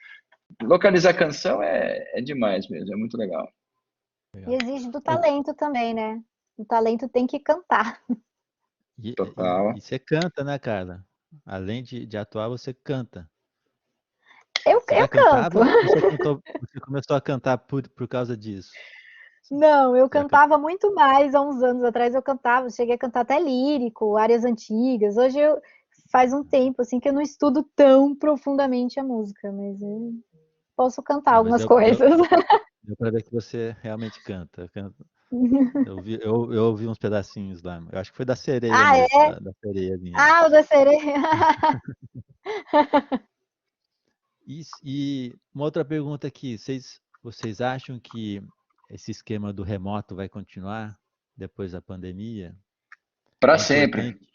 Speaker 2: Localizar a canção é demais mesmo, é muito legal.
Speaker 1: E exige do talento também, né? O talento tem que cantar.
Speaker 2: Total.
Speaker 3: E você canta, né, cara? Além de atuar, você canta.
Speaker 1: Eu
Speaker 3: Você já
Speaker 1: canto.
Speaker 3: cantava ou você começou a cantar por causa disso?
Speaker 1: Não, eu
Speaker 3: Já
Speaker 1: cantava muito mais há uns anos atrás. Eu cantava, cheguei a cantar até lírico, áreas antigas. Hoje faz um tempo assim que eu não estudo tão profundamente a música, mas eu posso cantar
Speaker 3: Não, mas
Speaker 1: algumas coisas.
Speaker 3: deu pra ver que você realmente canta. Eu ouvi uns pedacinhos lá. Eu acho que foi da sereia
Speaker 1: Ah,
Speaker 3: mesmo,
Speaker 1: é?
Speaker 3: da sereiazinha.
Speaker 1: Ah, o da sereia.
Speaker 3: E uma outra pergunta aqui, vocês acham que esse esquema do remoto vai continuar depois da pandemia?
Speaker 2: Para
Speaker 3: É
Speaker 2: sempre.
Speaker 3: importante?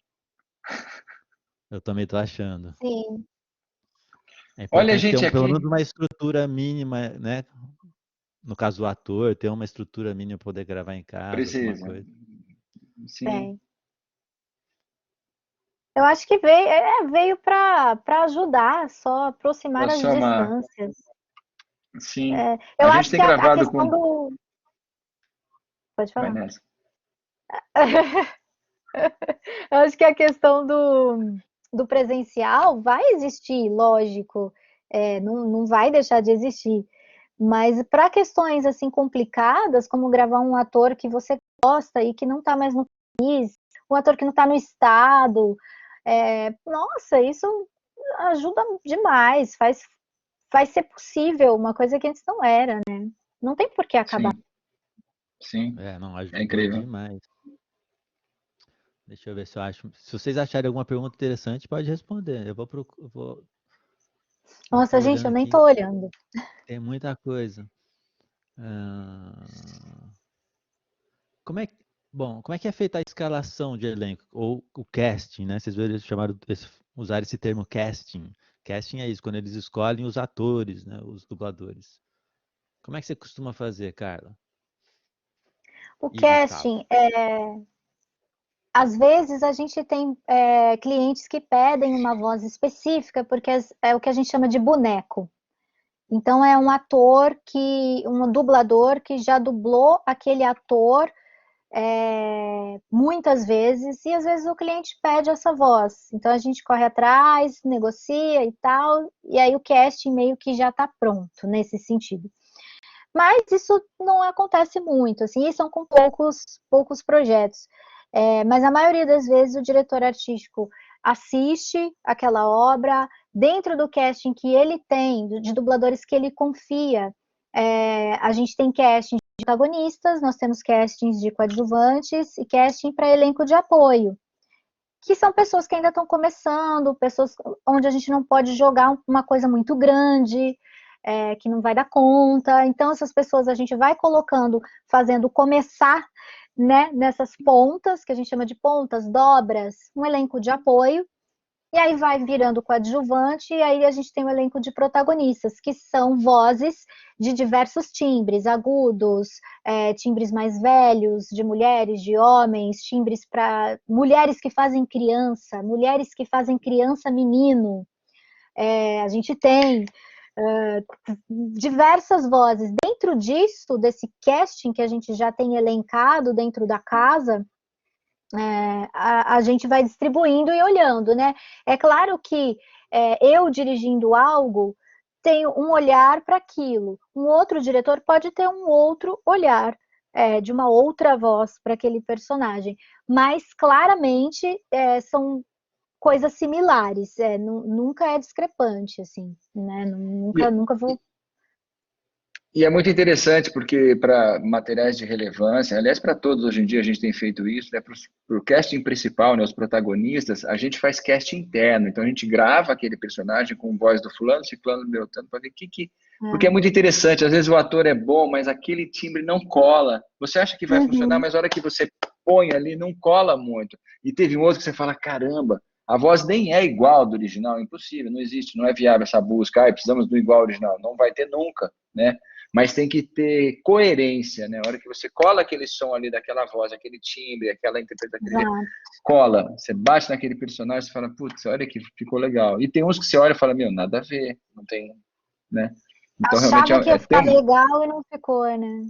Speaker 3: Eu também estou achando.
Speaker 1: Sim.
Speaker 3: É
Speaker 2: Olha a
Speaker 3: importante ter
Speaker 2: gente
Speaker 3: pelo
Speaker 2: aqui.
Speaker 3: menos uma estrutura mínima, né? No caso do ator, ter uma estrutura mínima para poder gravar em casa, alguma
Speaker 2: Precisa.
Speaker 3: coisa.
Speaker 2: Sim.
Speaker 1: Tem. Eu acho que veio para ajudar, só aproximar
Speaker 2: Para
Speaker 1: as
Speaker 2: somar.
Speaker 1: distâncias.
Speaker 2: Sim. A
Speaker 1: Eu
Speaker 2: gente
Speaker 1: acho
Speaker 2: tem
Speaker 1: que a
Speaker 2: gravado
Speaker 1: questão
Speaker 2: com.
Speaker 1: do. Pode
Speaker 2: Vai
Speaker 1: falar.
Speaker 2: nessa.
Speaker 1: Eu acho que a questão do presencial vai existir, lógico. não vai deixar de existir. Mas para questões assim complicadas, como gravar um ator que você gosta e que não está mais no país, um ator que não está no estado, nossa, isso ajuda demais, faz ser possível uma coisa que antes não era, né? Não tem por que acabar.
Speaker 2: Sim.
Speaker 3: Não, ajuda
Speaker 2: incrível.
Speaker 3: demais. Deixa eu ver se eu acho. Se vocês acharem alguma pergunta interessante, pode responder. Eu vou
Speaker 1: Nossa, gente, eu nem tô olhando.
Speaker 3: Tem muita coisa. Como é que é feita a escalação de elenco? Ou o casting, né? Vocês usaram esse termo casting. Casting é isso, quando eles escolhem os atores, né? Os dubladores. Como é que você costuma fazer, Carla?
Speaker 1: O casting, às vezes a gente tem clientes que pedem uma voz específica, porque é o que a gente chama de boneco. Então é um ator um dublador que já dublou aquele ator muitas vezes, e às vezes o cliente pede essa voz. Então a gente corre atrás, negocia e tal, e aí o casting meio que já está pronto nesse sentido. Mas isso não acontece muito, assim, e são com poucos projetos. Mas a maioria das vezes o diretor artístico assiste aquela obra, dentro do casting que ele tem, de dubladores que ele confia. A gente tem casting de protagonistas, nós temos castings de coadjuvantes e casting para elenco de apoio, que são pessoas que ainda estão começando, pessoas onde a gente não pode jogar uma coisa muito grande, que não vai dar conta. Então, essas pessoas a gente vai colocando, fazendo começar, né, nessas pontas, que a gente chama de pontas, dobras, um elenco de apoio, e aí vai virando coadjuvante, e aí a gente tem um elenco de protagonistas, que são vozes de diversos timbres, agudos, timbres mais velhos, de mulheres, de homens, timbres para mulheres que fazem criança menino. A gente tem diversas vozes. Dentro disso, desse casting que a gente já tem elencado dentro da casa, a gente vai distribuindo e olhando, né? É claro que eu dirigindo algo tenho um olhar para aquilo, um outro diretor pode ter um outro olhar, de uma outra voz para aquele personagem, mas claramente são coisas similares, nunca é discrepante, assim, né? Nunca vou.
Speaker 2: E é muito interessante porque para materiais de relevância, aliás, para todos hoje em dia a gente tem feito isso, né? Para o casting principal, né, os protagonistas, a gente faz casting interno. Então a gente grava aquele personagem com voz do fulano, ciclano, beltrano, para ver porque é muito interessante. Às vezes o ator é bom, mas aquele timbre não cola. Você acha que vai funcionar, mas a hora que você põe ali, não cola muito. E teve um outro que você fala, caramba, a voz nem é igual do original, impossível, não existe, não é viável essa busca. Precisamos do igual ao original. Não vai ter nunca, né? Mas tem que ter coerência, né? A hora que você cola aquele som ali daquela voz, aquele timbre, aquela interpretação, cola. Você bate naquele personagem e fala, putz, olha que ficou legal. E tem uns que você olha e fala, meu, nada a ver, não tem, né? Então,
Speaker 1: achava
Speaker 2: realmente
Speaker 1: que ia ficar legal e não ficou, né?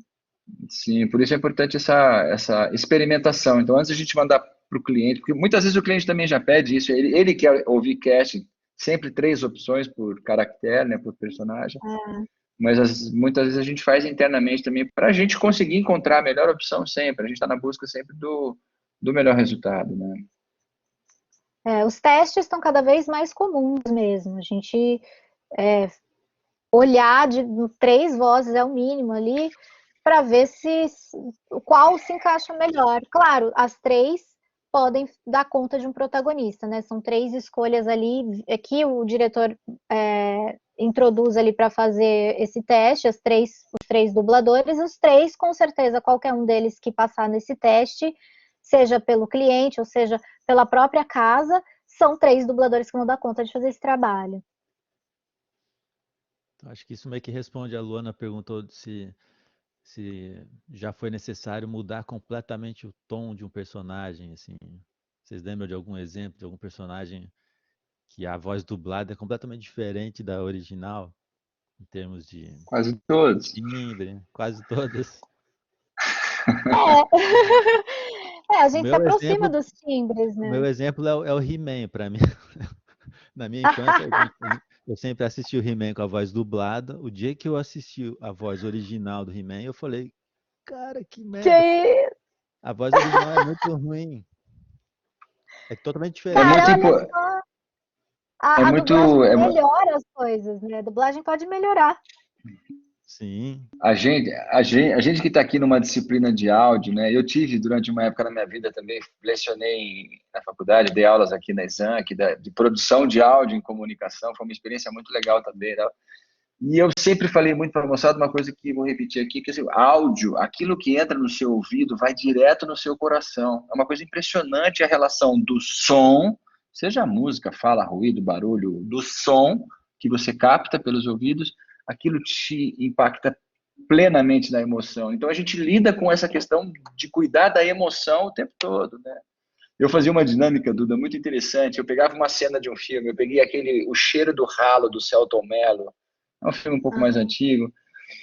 Speaker 2: Sim, por isso é importante essa experimentação. Então, antes a gente mandar para o cliente, porque muitas vezes o cliente também já pede isso, ele quer ouvir casting, sempre 3 opções por caractere, né, por personagem. Mas muitas vezes a gente faz internamente também para a gente conseguir encontrar a melhor opção sempre. A gente está na busca sempre do melhor resultado, né?
Speaker 1: Os testes estão cada vez mais comuns mesmo. A gente olhar de 3 vozes é o mínimo ali para ver qual se encaixa melhor. Claro, as 3 podem dar conta de um protagonista, né? São 3 escolhas ali que o diretor introduz ali para fazer esse teste, os 3 dubladores, os 3, com certeza, qualquer um deles que passar nesse teste, seja pelo cliente ou seja pela própria casa, são 3 dubladores que vão dar conta de fazer esse trabalho.
Speaker 3: Acho que isso meio que responde a Luana perguntou se já foi necessário mudar completamente o tom de um personagem, assim. Vocês lembram de algum exemplo de algum personagem que a voz dublada é completamente diferente da original, em termos de
Speaker 2: quase todos.
Speaker 3: timbre, quase todas.
Speaker 1: A gente se aproxima dos timbres, né?
Speaker 3: O meu exemplo é o He-Man, para mim. Na minha infância, Eu sempre assisti o He-Man com a voz dublada. O dia que eu assisti a voz original do He-Man, eu falei, cara, que merda.
Speaker 1: Que
Speaker 3: A voz original é muito ruim. É totalmente
Speaker 2: É
Speaker 3: diferente.
Speaker 2: muito,
Speaker 1: cara, olha
Speaker 2: impo-
Speaker 1: só.
Speaker 2: é
Speaker 1: A dublagem
Speaker 2: muito,
Speaker 1: melhora as coisas, né? A dublagem pode melhorar.
Speaker 3: Sim.
Speaker 2: a gente que está aqui numa disciplina de áudio, né? Eu tive durante uma época na minha vida também, lecionei na faculdade, dei aulas aqui na Exanc, de produção de áudio em comunicação, foi uma experiência muito legal também, né? E eu sempre falei muito para a moçada uma coisa que vou repetir aqui, que assim, áudio, aquilo que entra no seu ouvido vai direto no seu coração. É uma coisa impressionante a relação do som, seja música, fala, ruído, barulho, do som que você capta pelos ouvidos, aquilo te impacta plenamente na emoção. Então a gente lida com essa questão de cuidar da emoção o tempo todo, né? Eu fazia uma dinâmica, Duda, muito interessante. Eu pegava uma cena de um filme, eu peguei O Cheiro do Ralo, do Selton Mello, é um filme um pouco mais
Speaker 1: Aham.
Speaker 2: antigo,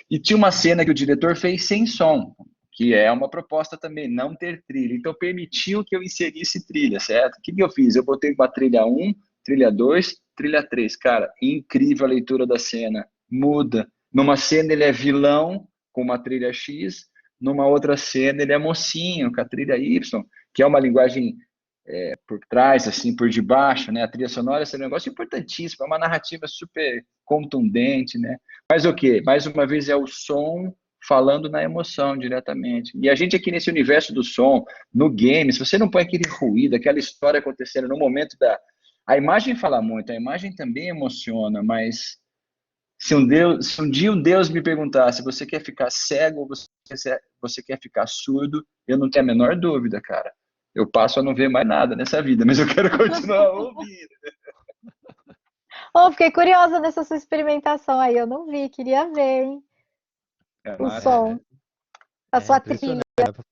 Speaker 2: e tinha uma cena que o diretor fez sem som, que é uma proposta também, não ter trilha. Então permitiu que eu inserisse trilha, certo? O que eu fiz? Eu botei uma trilha 1, trilha 2, trilha 3. Cara, incrível a leitura da cena. Muda. Numa cena ele é vilão com uma trilha X, numa outra cena ele é mocinho com a trilha Y, que é uma linguagem por trás, assim, por debaixo, né? A trilha sonora é um negócio importantíssimo, é uma narrativa super contundente, né? Mas o quê? Mais uma vez é o som falando na emoção diretamente. E a gente aqui nesse universo do som, no game, se você não põe aquele ruído, aquela história acontecendo no momento da... A imagem fala muito, a imagem também emociona, mas se um dia um Deus me perguntasse, você quer ficar cego ou você quer ficar surdo, eu não tenho a menor dúvida, cara. Eu passo a não ver mais nada nessa vida, mas eu quero continuar ouvindo.
Speaker 1: Oh, fiquei curiosa nessa sua experimentação aí. Eu não vi, queria ver, hein?
Speaker 2: É
Speaker 1: O
Speaker 2: massa, né?
Speaker 1: som, a
Speaker 3: É
Speaker 1: sua trilha.
Speaker 3: impressionante.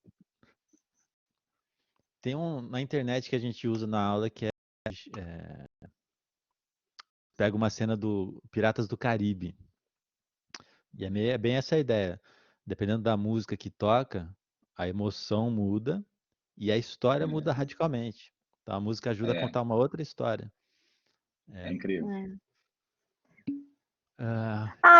Speaker 3: Tem na internet que a gente usa na aula que pega uma cena do Piratas do Caribe. E é bem essa a ideia. Dependendo da música que toca, a emoção muda e a história muda radicalmente. Então a música ajuda a
Speaker 2: É,
Speaker 3: contar uma outra história.
Speaker 2: é incrível.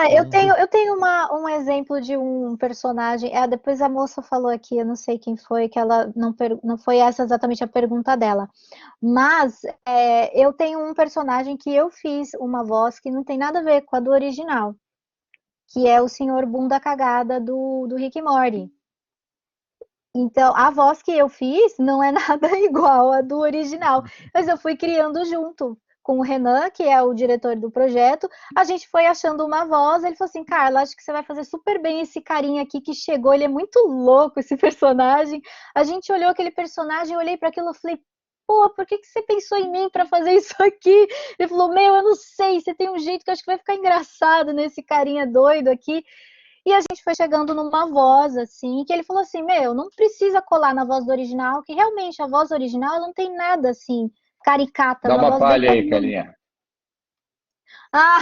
Speaker 1: Eu
Speaker 3: Um
Speaker 1: tenho,
Speaker 3: dos...
Speaker 1: eu tenho um exemplo de um personagem. Depois a moça falou aqui, eu não sei quem foi, que ela não foi essa exatamente a pergunta dela. Mas eu tenho um personagem que eu fiz uma voz que não tem nada a ver com a do original, que é o Senhor Bunda Cagada do Rick e Morty. Então, a voz que eu fiz não é nada igual à do original, mas eu fui criando junto com o Renan, que é o diretor do projeto. A gente foi achando uma voz, ele falou assim: Carla, acho que você vai fazer super bem esse carinha aqui que chegou, ele é muito louco esse personagem. A gente olhou aquele personagem, eu olhei para aquilo e falei: pô, por que você pensou em mim para fazer isso aqui? Ele falou: meu, eu não sei, você tem um jeito que eu acho que vai ficar engraçado nesse carinha doido aqui. E a gente foi chegando numa voz, assim, que ele falou assim, meu, não precisa colar na voz do original, que realmente a voz original não tem nada, assim, caricata, é
Speaker 2: Dá
Speaker 1: uma
Speaker 2: uma
Speaker 1: voz bem
Speaker 2: palha aí,
Speaker 1: comum.
Speaker 2: Carlinha.
Speaker 1: Ah,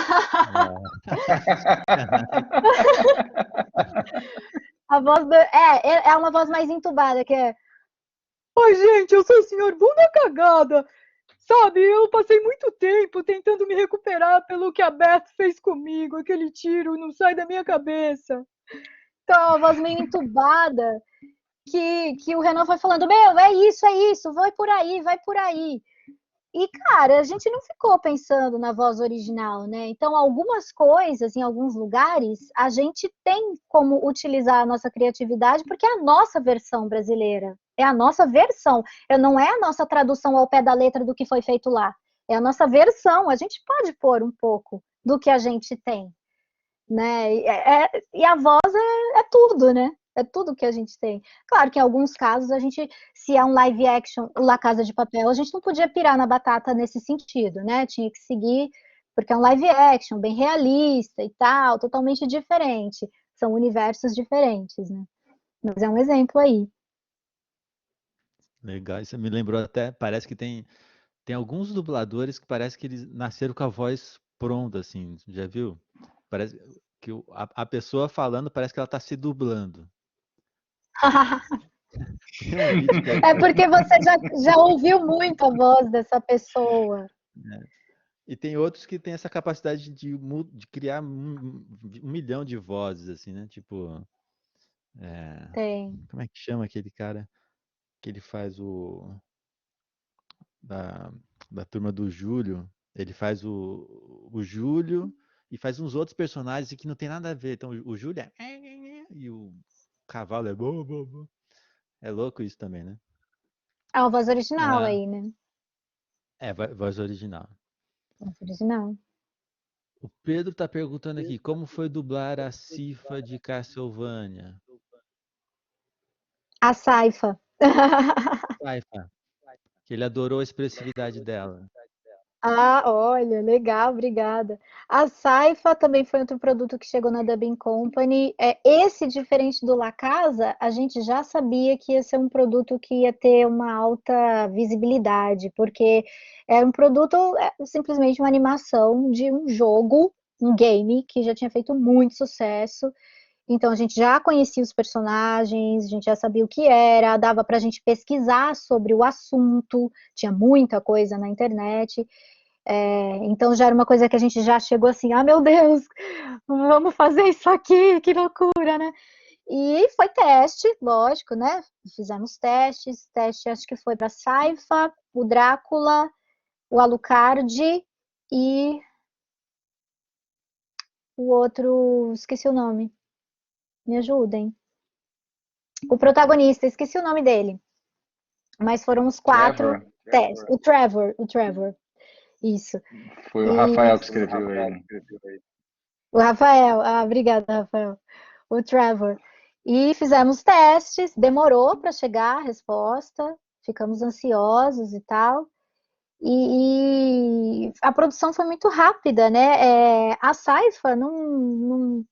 Speaker 1: a voz é uma voz mais entubada, que é, oi, gente, eu sou o senhor Bunda Cagada. Sabe, eu passei muito tempo tentando me recuperar pelo que a Beth fez comigo, aquele tiro não sai da minha cabeça. Então, é uma voz meio entubada, que o Renan foi falando, meu, é isso, vai por aí, vai por aí. E, cara, a gente não ficou pensando na voz original, né? Então, algumas coisas, em alguns lugares, a gente tem como utilizar a nossa criatividade, porque é a nossa versão brasileira, é a nossa versão, não é a nossa tradução ao pé da letra do que foi feito lá, é a nossa versão, a gente pode pôr um pouco do que a gente tem, né? E a voz é tudo, né? É tudo que a gente tem. Claro que em alguns casos a gente, se é um live action, o La Casa de Papel, a gente não podia pirar na batata nesse sentido, né? Tinha que seguir, porque é um live action, bem realista e tal, totalmente diferente. São universos diferentes, né? Mas é um exemplo aí.
Speaker 3: Legal, isso me lembrou até, parece que tem alguns dubladores que parece que eles nasceram com a voz pronta, assim, já viu? Parece que a pessoa falando parece que ela está se dublando. Tem um vídeo que é,
Speaker 1: É porque você já ouviu muito a voz dessa pessoa.
Speaker 3: E tem outros que têm essa capacidade de criar 1 milhão de vozes, assim, né? Tipo,
Speaker 1: Tem.
Speaker 3: como é que chama aquele cara que ele faz da, da turma do Júlio? Ele faz o Júlio e faz uns outros personagens que não tem nada a ver. Então, o Júlio é... E o cavalo é... É louco isso também, né?
Speaker 1: É uma voz original
Speaker 3: Ah,
Speaker 1: aí, né?
Speaker 3: voz original.
Speaker 1: Voz original.
Speaker 3: O Pedro tá perguntando aqui, como foi dublar a Sifa de Castlevania?
Speaker 1: A Saifa.
Speaker 3: Saifa, que ele adorou a expressividade dela.
Speaker 1: Ah, olha, legal, obrigada. A Saifa também foi outro produto que chegou na Dubbing Company. Esse, diferente do La Casa, a gente já sabia que ia ser um produto que ia ter uma alta visibilidade, porque é um produto, simplesmente uma animação de um jogo, um game, que já tinha feito muito sucesso. Então a gente já conhecia os personagens, a gente já sabia o que era, dava para a gente pesquisar sobre o assunto, tinha muita coisa na internet. Então já era uma coisa que a gente já chegou assim, ah meu Deus, vamos fazer isso aqui, que loucura, né? E foi teste, lógico, né? Fizemos teste acho que foi para Saifa, o Drácula, o Alucard e o outro, esqueci o nome, me ajudem. O protagonista, esqueci o nome dele, mas foram os 4
Speaker 2: Trevor,
Speaker 1: testes. O Trevor, isso.
Speaker 2: foi o
Speaker 1: E
Speaker 2: Rafael que escreveu ele.
Speaker 1: o Rafael, obrigada, Rafael. O Trevor. E fizemos testes, demorou para chegar a resposta, ficamos ansiosos e tal. E a produção foi muito rápida, né? A Saifa não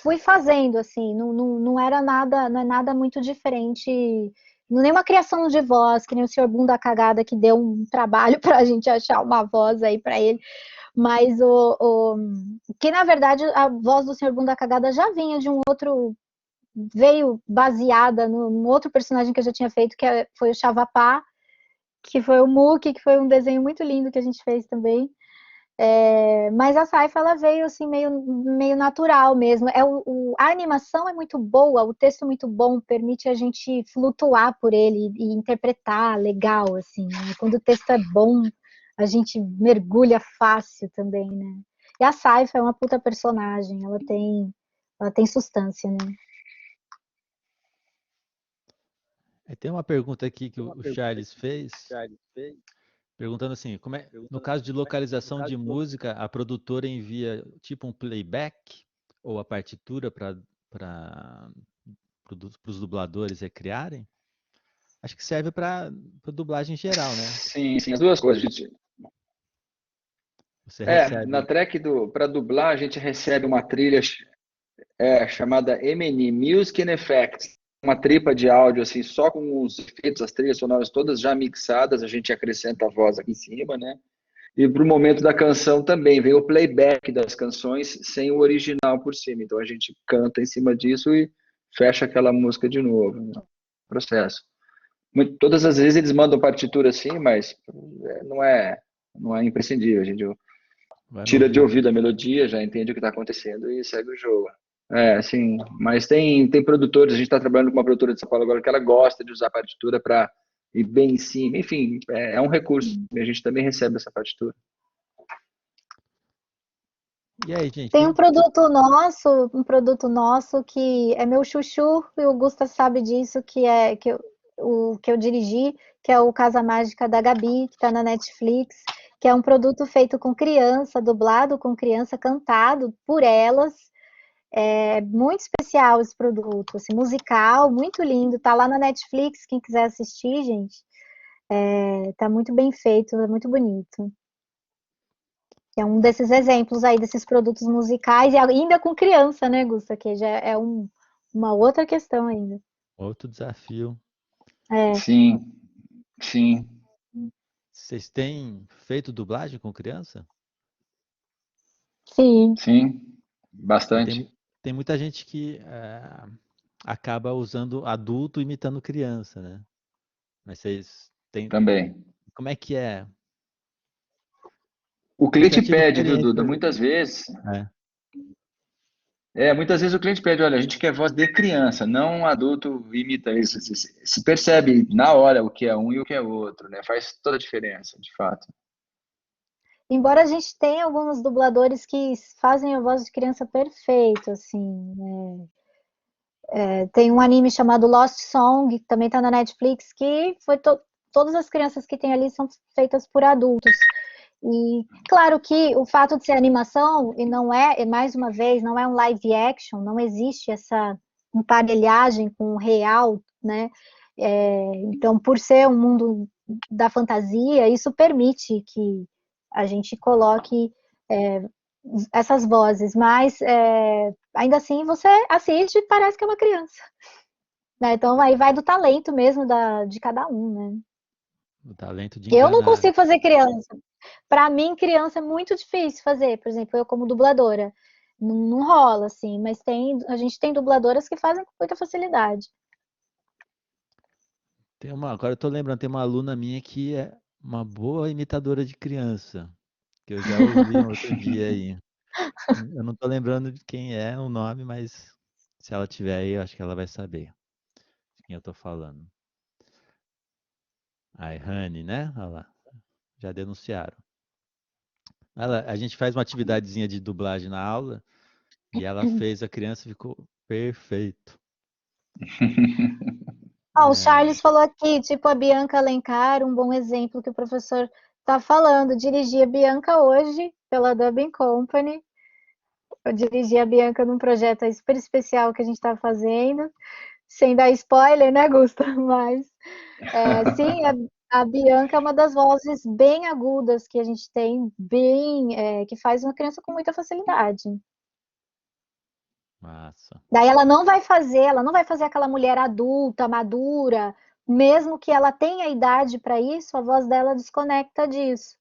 Speaker 1: fui fazendo assim, não era nada, não é nada muito diferente, nenhuma criação de voz, que nem o senhor Bunda Cagada que deu um trabalho para a gente achar uma voz aí para ele, mas que na verdade a voz do senhor Bunda Cagada já vinha de um outro, veio baseada no outro personagem que eu já tinha feito, que foi o Chavapá, que foi o Muki, que foi um desenho muito lindo que a gente fez também. Mas a Saifa ela veio assim meio natural mesmo. A animação é muito boa, o texto é muito bom, permite a gente flutuar por ele e interpretar legal, assim, né? Quando o texto é bom, a gente mergulha fácil também, né? E a Saifa é uma puta personagem, ela tem substância, né?
Speaker 3: Tem uma pergunta aqui que o Charles fez, perguntando assim, no caso de localização de música, a produtora envia tipo um playback ou a partitura para os dubladores recriarem? Acho que serve para dublagem geral, né?
Speaker 2: Sim, sim, as duas coisas.
Speaker 3: Você
Speaker 2: Na
Speaker 3: recebe.
Speaker 2: track para dublar, a gente recebe uma trilha chamada M&E, Music and Effects, uma tripa de áudio assim, só com os efeitos, as trilhas sonoras todas já mixadas, a gente acrescenta a voz aqui em cima, né? E para o momento da canção também vem o playback das canções sem o original por cima. Então a gente canta em cima disso e fecha aquela música de novo, né? Processo. Todas as vezes eles mandam partitura assim, mas não é imprescindível. A gente
Speaker 3: Vai no
Speaker 2: tira de
Speaker 3: ouvido.
Speaker 2: ouvido a melodia, já entende o que está acontecendo e segue o jogo. Sim, mas tem produtores, a gente está trabalhando com uma produtora de São Paulo agora que ela gosta de usar a partitura para ir bem em cima, enfim, é um recurso, e a gente também recebe essa partitura.
Speaker 3: E aí, gente,
Speaker 1: Tem um produto nosso que é meu chuchu, e o Gusta sabe disso, que eu dirigi, que é o Casa Mágica da Gabi, que está na Netflix, que é um produto feito com criança, dublado com criança, cantado por elas. É muito especial esse produto, assim, musical, muito lindo. Tá lá na Netflix, quem quiser assistir, gente. Tá muito bem feito, é muito bonito. É um desses exemplos aí desses produtos musicais, e ainda com criança, né, Gusta? Que já é uma outra questão ainda.
Speaker 3: outro desafio.
Speaker 2: Sim, sim.
Speaker 3: Vocês têm feito dublagem com criança?
Speaker 1: Sim.
Speaker 2: Sim,
Speaker 3: Porque
Speaker 2: bastante.
Speaker 3: tem muita gente que acaba usando adulto imitando criança, né? Mas vocês têm.
Speaker 2: Também.
Speaker 3: Como é que é?
Speaker 2: O
Speaker 3: Eu já
Speaker 2: cliente
Speaker 3: tive
Speaker 2: pede, viu, Duda?
Speaker 3: experiência. É.
Speaker 2: Muitas vezes o cliente pede, olha, a gente quer voz de criança, não um adulto imita isso. Se percebe na hora o que é um e o que é outro, né? Faz toda a diferença, de fato.
Speaker 1: Embora a gente tenha alguns dubladores que fazem a voz de criança perfeito, assim, né? Tem um anime chamado Lost Song, que também está na Netflix, que todas as crianças que tem ali são feitas por adultos. E claro que o fato de ser animação, e não é, e mais uma vez, não é um live action, não existe essa emparelhagem com o real, né? Então, por ser um mundo da fantasia, isso permite que a gente coloque é, essas vozes, mas ainda assim você assiste e parece que é uma criança. Né? Então aí vai do talento mesmo de cada um, né?
Speaker 3: O talento de
Speaker 1: Eu não
Speaker 3: enganar.
Speaker 1: consigo fazer criança. Para mim, criança é muito difícil fazer. Por exemplo, eu como dubladora. Não rola, assim, mas a gente tem dubladoras que fazem com muita facilidade.
Speaker 3: Agora eu tô lembrando, tem uma aluna minha que é uma boa imitadora de criança, que eu já ouvi um outro dia aí. Eu não tô lembrando de quem é o nome, mas se ela tiver aí, eu acho que ela vai saber de quem eu tô falando. A Rani, né? Olha lá, já denunciaram. A gente faz uma atividadezinha de dublagem na aula e ela fez, a criança ficou perfeito.
Speaker 1: O
Speaker 3: É,
Speaker 1: Charles falou aqui, tipo a Bianca Alencar, um bom exemplo que o professor está falando. Dirigi a Bianca hoje pela Dubbing Company. Eu dirigi a Bianca num projeto super especial que a gente está fazendo, sem dar spoiler, né, Gusta? Mas sim, a Bianca é uma das vozes bem agudas que a gente tem, que faz uma criança com muita facilidade.
Speaker 3: massa.
Speaker 1: Daí ela não vai fazer aquela mulher adulta, madura, mesmo que ela tenha idade para isso, a voz dela desconecta disso.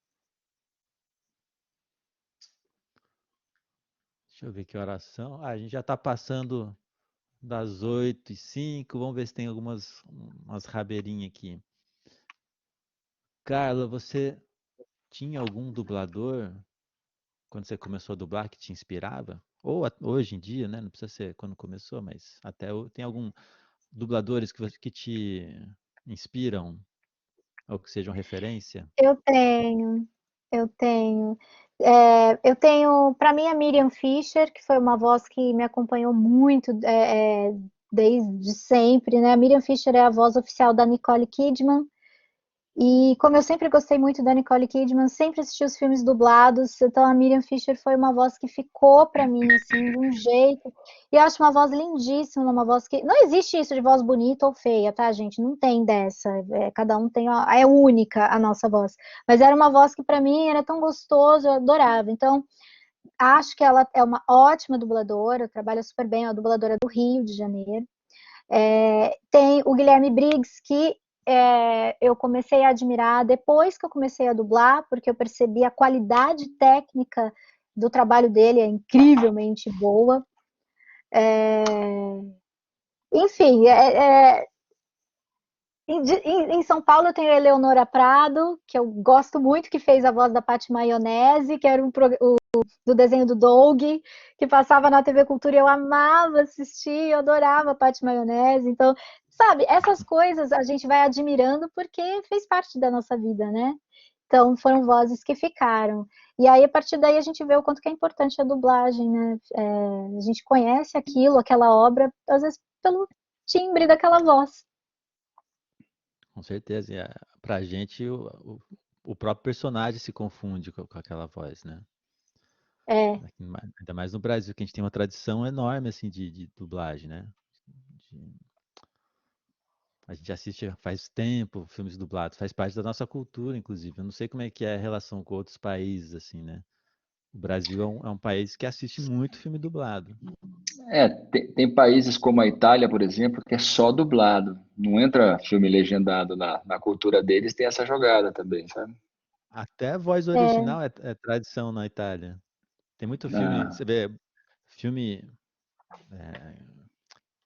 Speaker 3: Deixa eu ver que oração. A gente já está passando das 8h05. Vamos ver se tem umas rabeirinhas aqui. Carla, você tinha algum dublador quando você começou a dublar que te inspirava? Ou hoje em dia, né? Não precisa ser quando começou, mas tem algum dubladores que te inspiram ou que sejam referência?
Speaker 1: Eu tenho, eu tenho. Eu tenho, para mim, a Miriam Fischer, que foi uma voz que me acompanhou muito desde sempre, né? A Miriam Fischer é a voz oficial da Nicole Kidman. E como eu sempre gostei muito da Nicole Kidman, sempre assisti os filmes dublados, então a Miriam Fischer foi uma voz que ficou para mim assim de um jeito. E eu acho uma voz lindíssima, uma voz que não existe isso de voz bonita ou feia, tá, gente? Não tem dessa. Cada um tem é única a nossa voz. Mas era uma voz que para mim era tão gostoso, eu adorava. Então, acho que ela é uma ótima dubladora, trabalha super bem, é uma dubladora do Rio de Janeiro. Tem o Guilherme Briggs, que eu comecei a admirar depois que eu comecei a dublar, porque eu percebi a qualidade técnica do trabalho dele, é incrivelmente boa. Enfim, em São Paulo eu tenho a Eleonora Prado, que eu gosto muito, que fez a voz da Pati Maionese, que era do desenho do Doug, que passava na TV Cultura e eu amava assistir, eu adorava a Pati Maionese. Então, sabe, essas coisas a gente vai admirando porque fez parte da nossa vida, né? Então, foram vozes que ficaram. E aí, a partir daí, a gente vê o quanto que é importante a dublagem, né? A gente conhece aquilo, aquela obra, às vezes pelo timbre daquela voz.
Speaker 3: Com certeza. Pra gente, o próprio personagem se confunde com aquela voz, né?
Speaker 1: É,
Speaker 3: Ainda mais no Brasil, que a gente tem uma tradição enorme assim de dublagem, né? De- a gente assiste faz tempo filmes dublados, faz parte da nossa cultura, inclusive. Eu não sei como é que é a relação com outros países, assim, né? O Brasil é um país que assiste muito filme dublado.
Speaker 2: Tem países como a Itália, por exemplo, que é só dublado. Não entra filme legendado na cultura deles, tem essa jogada também, sabe?
Speaker 3: Até a voz
Speaker 1: é,
Speaker 3: original é tradição na Itália. Tem muito filme,
Speaker 2: Ah,
Speaker 3: você vê filme é,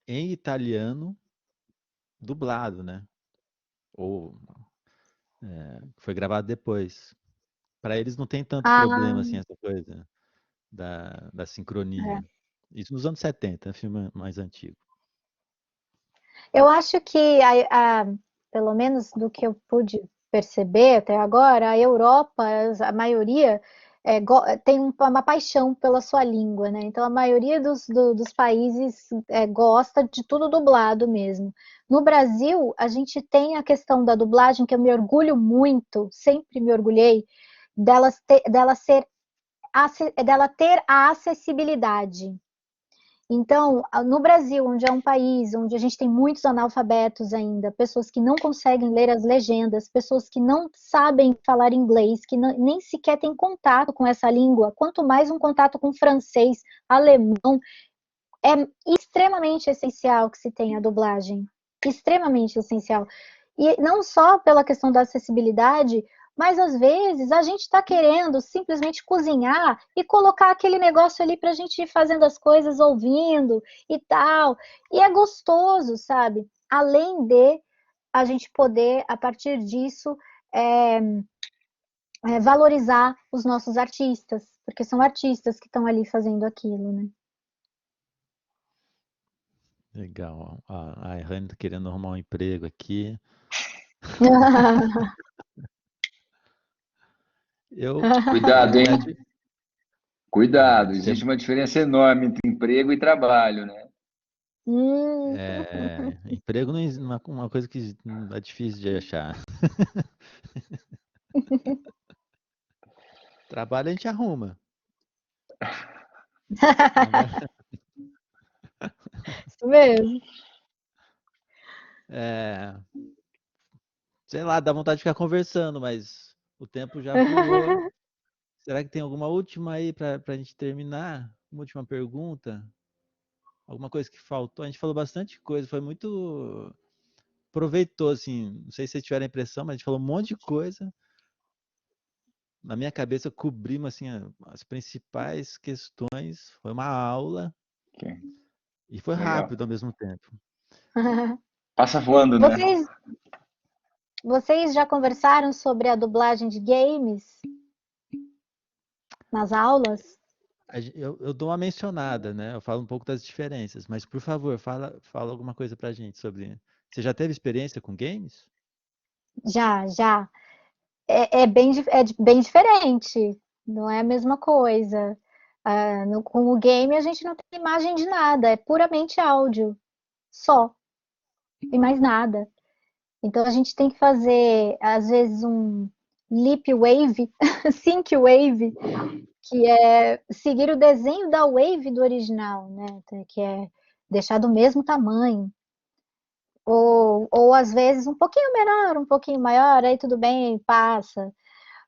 Speaker 3: em italiano dublado, né? Ou foi gravado depois. para eles não tem tanto
Speaker 1: Ah,
Speaker 3: problema assim, essa coisa da sincronia.
Speaker 1: é.
Speaker 3: Isso nos anos 70, filme mais antigo.
Speaker 1: Eu acho que, pelo menos do que eu pude perceber até agora, a Europa, a maioria, tem uma paixão pela sua língua, né? Então, a maioria dos países gosta de tudo dublado mesmo. No Brasil, a gente tem a questão da dublagem, que eu me orgulho muito, sempre me orgulhei, dela ter a acessibilidade. Então, no Brasil, onde é um país onde a gente tem muitos analfabetos ainda, pessoas que não conseguem ler as legendas, pessoas que não sabem falar inglês, que nem sequer têm contato com essa língua, quanto mais um contato com francês, alemão, é extremamente essencial que se tenha a dublagem. Extremamente essencial. E não só pela questão da acessibilidade, mas às vezes a gente está querendo simplesmente cozinhar e colocar aquele negócio ali para a gente ir fazendo as coisas, ouvindo e tal. E é gostoso, sabe? Além de a gente poder, a partir disso, valorizar os nossos artistas, porque são artistas que estão ali fazendo aquilo, né?
Speaker 3: Legal. A Errane tá querendo arrumar um emprego aqui. Eu, na
Speaker 2: Cuidado, hein?
Speaker 3: verdade,
Speaker 2: Cuidado,
Speaker 3: você
Speaker 2: existe uma diferença enorme entre emprego e trabalho, né?
Speaker 1: Hum.
Speaker 3: emprego não é uma coisa que é difícil de achar. Trabalho a gente arruma. Agora,
Speaker 1: Isso mesmo.
Speaker 3: é, sei lá, dá vontade de ficar conversando, mas o tempo já voou. Será que tem alguma última aí para a gente terminar? Uma última pergunta? Alguma coisa que faltou? A gente falou bastante coisa, foi muito proveitoso, assim. Não sei se vocês tiveram a impressão, mas a gente falou um monte de coisa. Na minha cabeça cobrimos assim as principais questões. Foi uma aula
Speaker 2: Ok,
Speaker 3: e foi
Speaker 2: legal.
Speaker 3: rápido ao mesmo tempo.
Speaker 2: Passa voando, né?
Speaker 1: Vocês, vocês já conversaram sobre a dublagem de games nas aulas?
Speaker 3: Eu dou uma mencionada, né? Eu falo um pouco das diferenças, mas por favor, fala alguma coisa pra gente sobre. Você já teve experiência com games?
Speaker 1: Já, já. É bem diferente, não é a mesma coisa. Com o game a gente não tem imagem de nada, é puramente áudio, só, e mais nada. Então a gente tem que fazer, às vezes, um lip wave, sync wave, que é seguir o desenho da wave do original, né? Que é deixar do mesmo tamanho. Ou às vezes um pouquinho menor, um pouquinho maior, aí tudo bem, passa.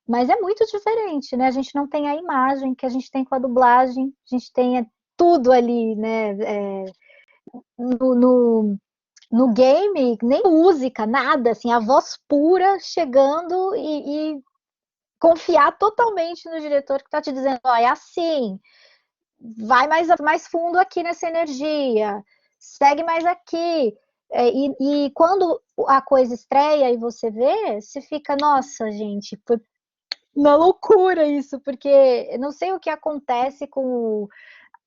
Speaker 1: Mas é muito diferente, né? A gente não tem a imagem que a gente tem com a dublagem, a gente tem tudo ali, né? No, no, no game, nem música, nada, assim, a voz pura chegando e confiar totalmente no diretor que está te dizendo, ó, é assim, vai mais fundo aqui nessa energia, segue mais aqui. E quando a coisa estreia e você vê, você fica, nossa, gente, foi uma loucura isso, porque eu não sei o que acontece com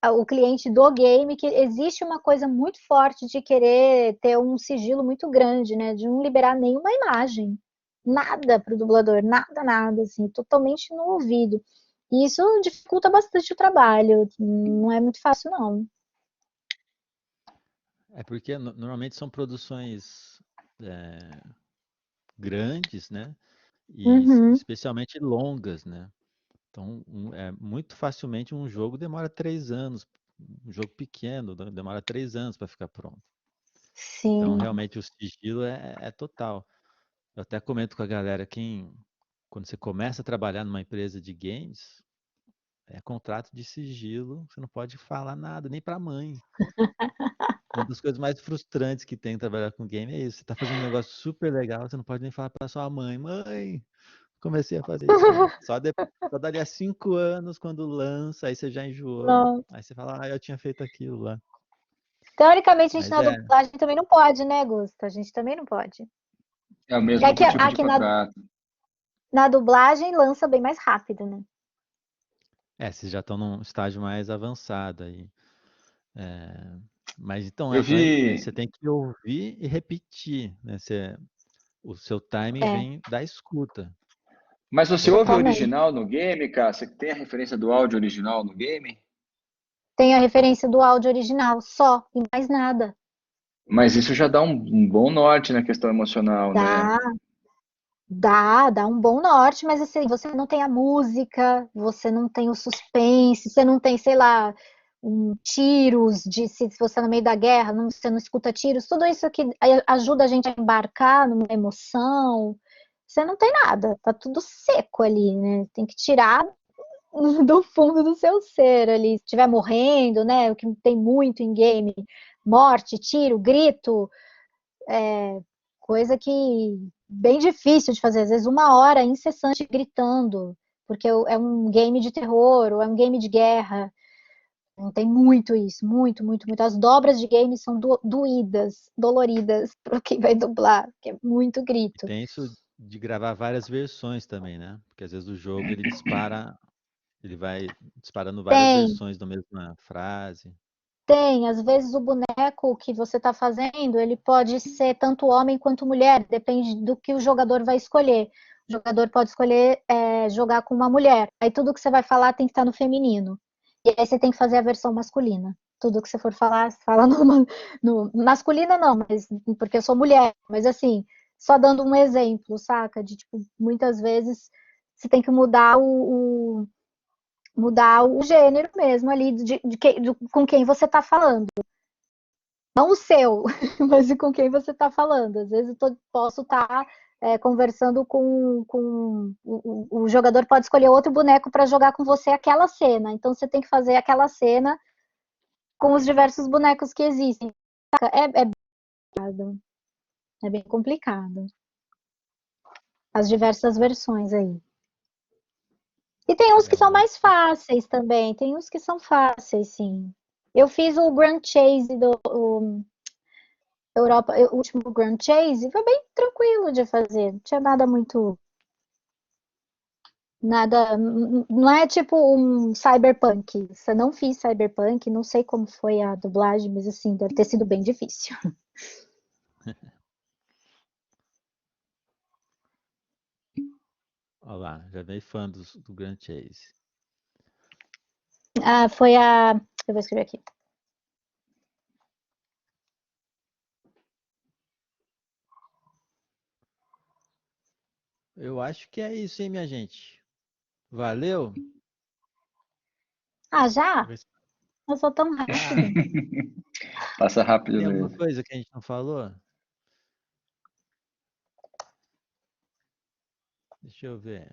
Speaker 1: o cliente do game, que existe uma coisa muito forte de querer ter um sigilo muito grande, né? De não liberar nenhuma imagem. Nada para o dublador, nada, nada, assim, totalmente no ouvido. E isso dificulta bastante o trabalho, não é muito fácil, não.
Speaker 3: É porque normalmente são produções é, grandes, né? E
Speaker 1: Uhum,
Speaker 3: especialmente longas, né? Então, muito facilmente um jogo demora 3 anos. Um jogo pequeno demora 3 anos para ficar pronto. Então,
Speaker 1: sim.
Speaker 3: realmente, o sigilo é total. Eu até comento com a galera, quando você começa a trabalhar numa empresa de games, é contrato de sigilo, você não pode falar nada, nem para a mãe. Uma das coisas mais frustrantes que tem trabalhar com game é isso. Você tá fazendo um negócio super legal, você não pode nem falar para sua mãe, mãe, comecei a fazer isso. Não. Só dali a 5 anos, quando lança, aí você já enjoou.
Speaker 1: Não.
Speaker 3: Aí você fala, eu tinha feito aquilo lá.
Speaker 1: Teoricamente, a gente
Speaker 3: Mas
Speaker 1: na dublagem também não pode, né, Gusto? A gente também não pode.
Speaker 2: É o
Speaker 1: É
Speaker 2: mesmo
Speaker 1: que
Speaker 2: tipo de
Speaker 1: aqui na
Speaker 2: contrato.
Speaker 1: na dublagem lança bem mais rápido, né?
Speaker 3: Vocês já estão num estágio mais avançado aí. Mas então,
Speaker 2: Eu vi.
Speaker 3: você tem que ouvir e repetir, né? O seu timing vem da escuta.
Speaker 2: Mas você ouve o
Speaker 1: Exatamente.
Speaker 2: original no game, cara? Você tem a referência do áudio original no game?
Speaker 1: Tem a referência do áudio original só, e mais nada.
Speaker 2: Mas isso já dá um bom norte na questão emocional, né?
Speaker 1: Dá um bom norte, mas assim, você não tem a música, você não tem o suspense, você não tem, sei lá, tiros, se você é no meio da guerra, você não escuta tiros, tudo isso que ajuda a gente a embarcar numa emoção. Você não tem nada, tá tudo seco ali, né? Tem que tirar do fundo do seu ser ali. Se estiver morrendo, né? O que tem muito em game, morte, tiro, grito, coisa que bem difícil de fazer, às vezes 1 hora incessante gritando, porque é um game de terror ou é um game de guerra. Não tem muito isso, muito, muito, muito. As dobras de games são doídas, doloridas para quem vai dublar, que é muito
Speaker 3: E
Speaker 1: grito.
Speaker 3: tem isso de gravar várias versões também, né? Porque às vezes o jogo ele vai disparando várias
Speaker 1: Tem,
Speaker 3: versões da mesma frase.
Speaker 1: às vezes o boneco que você está fazendo, ele pode ser tanto homem quanto mulher, depende do que o jogador vai escolher. O jogador pode escolher jogar com uma mulher. Aí tudo que você vai falar tem que estar no feminino. E aí você tem que fazer a versão masculina. Tudo que você for falar, fala no masculina não, mas porque eu sou mulher. Mas assim, só dando um exemplo, saca? De tipo, muitas vezes você tem que mudar o gênero mesmo ali com quem você está falando. Não o seu, mas com quem você está falando. Às vezes eu posso estar conversando com o jogador pode escolher outro boneco para jogar com você aquela cena. Então você tem que fazer aquela cena com os diversos bonecos que existem. É bem complicado. As diversas versões aí. E tem uns que são mais fáceis também. Tem uns que são fáceis, sim. Eu fiz o Grand Chase do Europa, o último Grand Chase, foi bem tranquilo de fazer. Não tinha nada muito. Nada. Não é tipo um cyberpunk. Você não fiz cyberpunk, não sei como foi a dublagem, mas assim, deve ter sido bem difícil.
Speaker 3: Olha lá, já veio fã do Grand Chase.
Speaker 1: Ah, foi a. Eu vou escrever aqui.
Speaker 3: Eu acho que é isso, hein, minha gente. Valeu?
Speaker 1: Ah, já? Eu sou tão rápido.
Speaker 2: Passa rápido
Speaker 3: Tem alguma
Speaker 2: mesmo.
Speaker 3: coisa que a gente não falou? Deixa eu ver.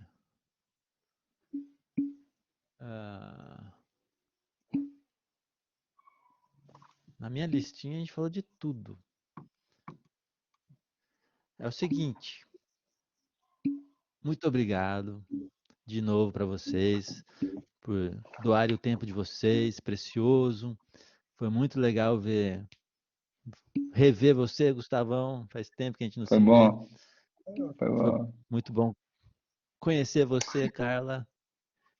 Speaker 3: Na minha listinha a gente falou de tudo. É o seguinte. Muito obrigado de novo para vocês por doarem o tempo de vocês, precioso. Foi muito legal rever você, Gustavão. Faz tempo que a gente não
Speaker 2: Foi
Speaker 3: se vê.
Speaker 2: bom. Foi
Speaker 3: Foi
Speaker 2: bom.
Speaker 3: muito bom conhecer você, Carla,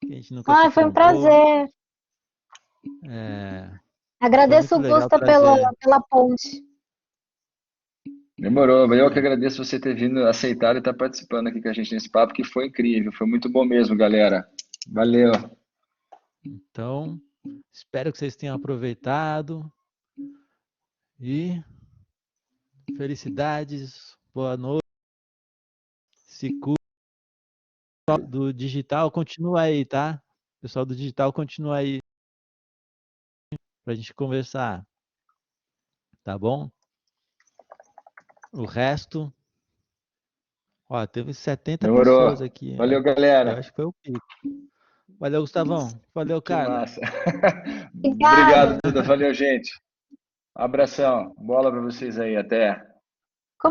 Speaker 3: que a gente nunca se
Speaker 1: Ah, foi um
Speaker 3: trombou.
Speaker 1: prazer.
Speaker 3: Foi
Speaker 1: Agradeço
Speaker 3: muito
Speaker 1: o
Speaker 3: legal
Speaker 1: Gusta
Speaker 3: trazer.
Speaker 1: pela ponte.
Speaker 2: Demorou. Eu que agradeço você ter vindo, aceitado e estar participando aqui com a gente nesse papo, que foi incrível. Foi muito bom mesmo, galera. Valeu.
Speaker 3: Então, espero que vocês tenham aproveitado. E felicidades, boa noite. Se cuida. Do digital continua aí, tá? O pessoal do digital continua aí pra gente conversar. Tá bom? O resto, ó, teve 70 pessoas
Speaker 2: Demorou.
Speaker 3: aqui.
Speaker 2: Valeu,
Speaker 3: Eu
Speaker 2: galera.
Speaker 3: acho que foi o pico. Valeu, Gustavão. Valeu,
Speaker 2: Que
Speaker 3: Carla.
Speaker 2: massa.
Speaker 1: Obrigada.
Speaker 2: Obrigado, Duda. Valeu, gente. Abração. Bola para vocês aí. Até.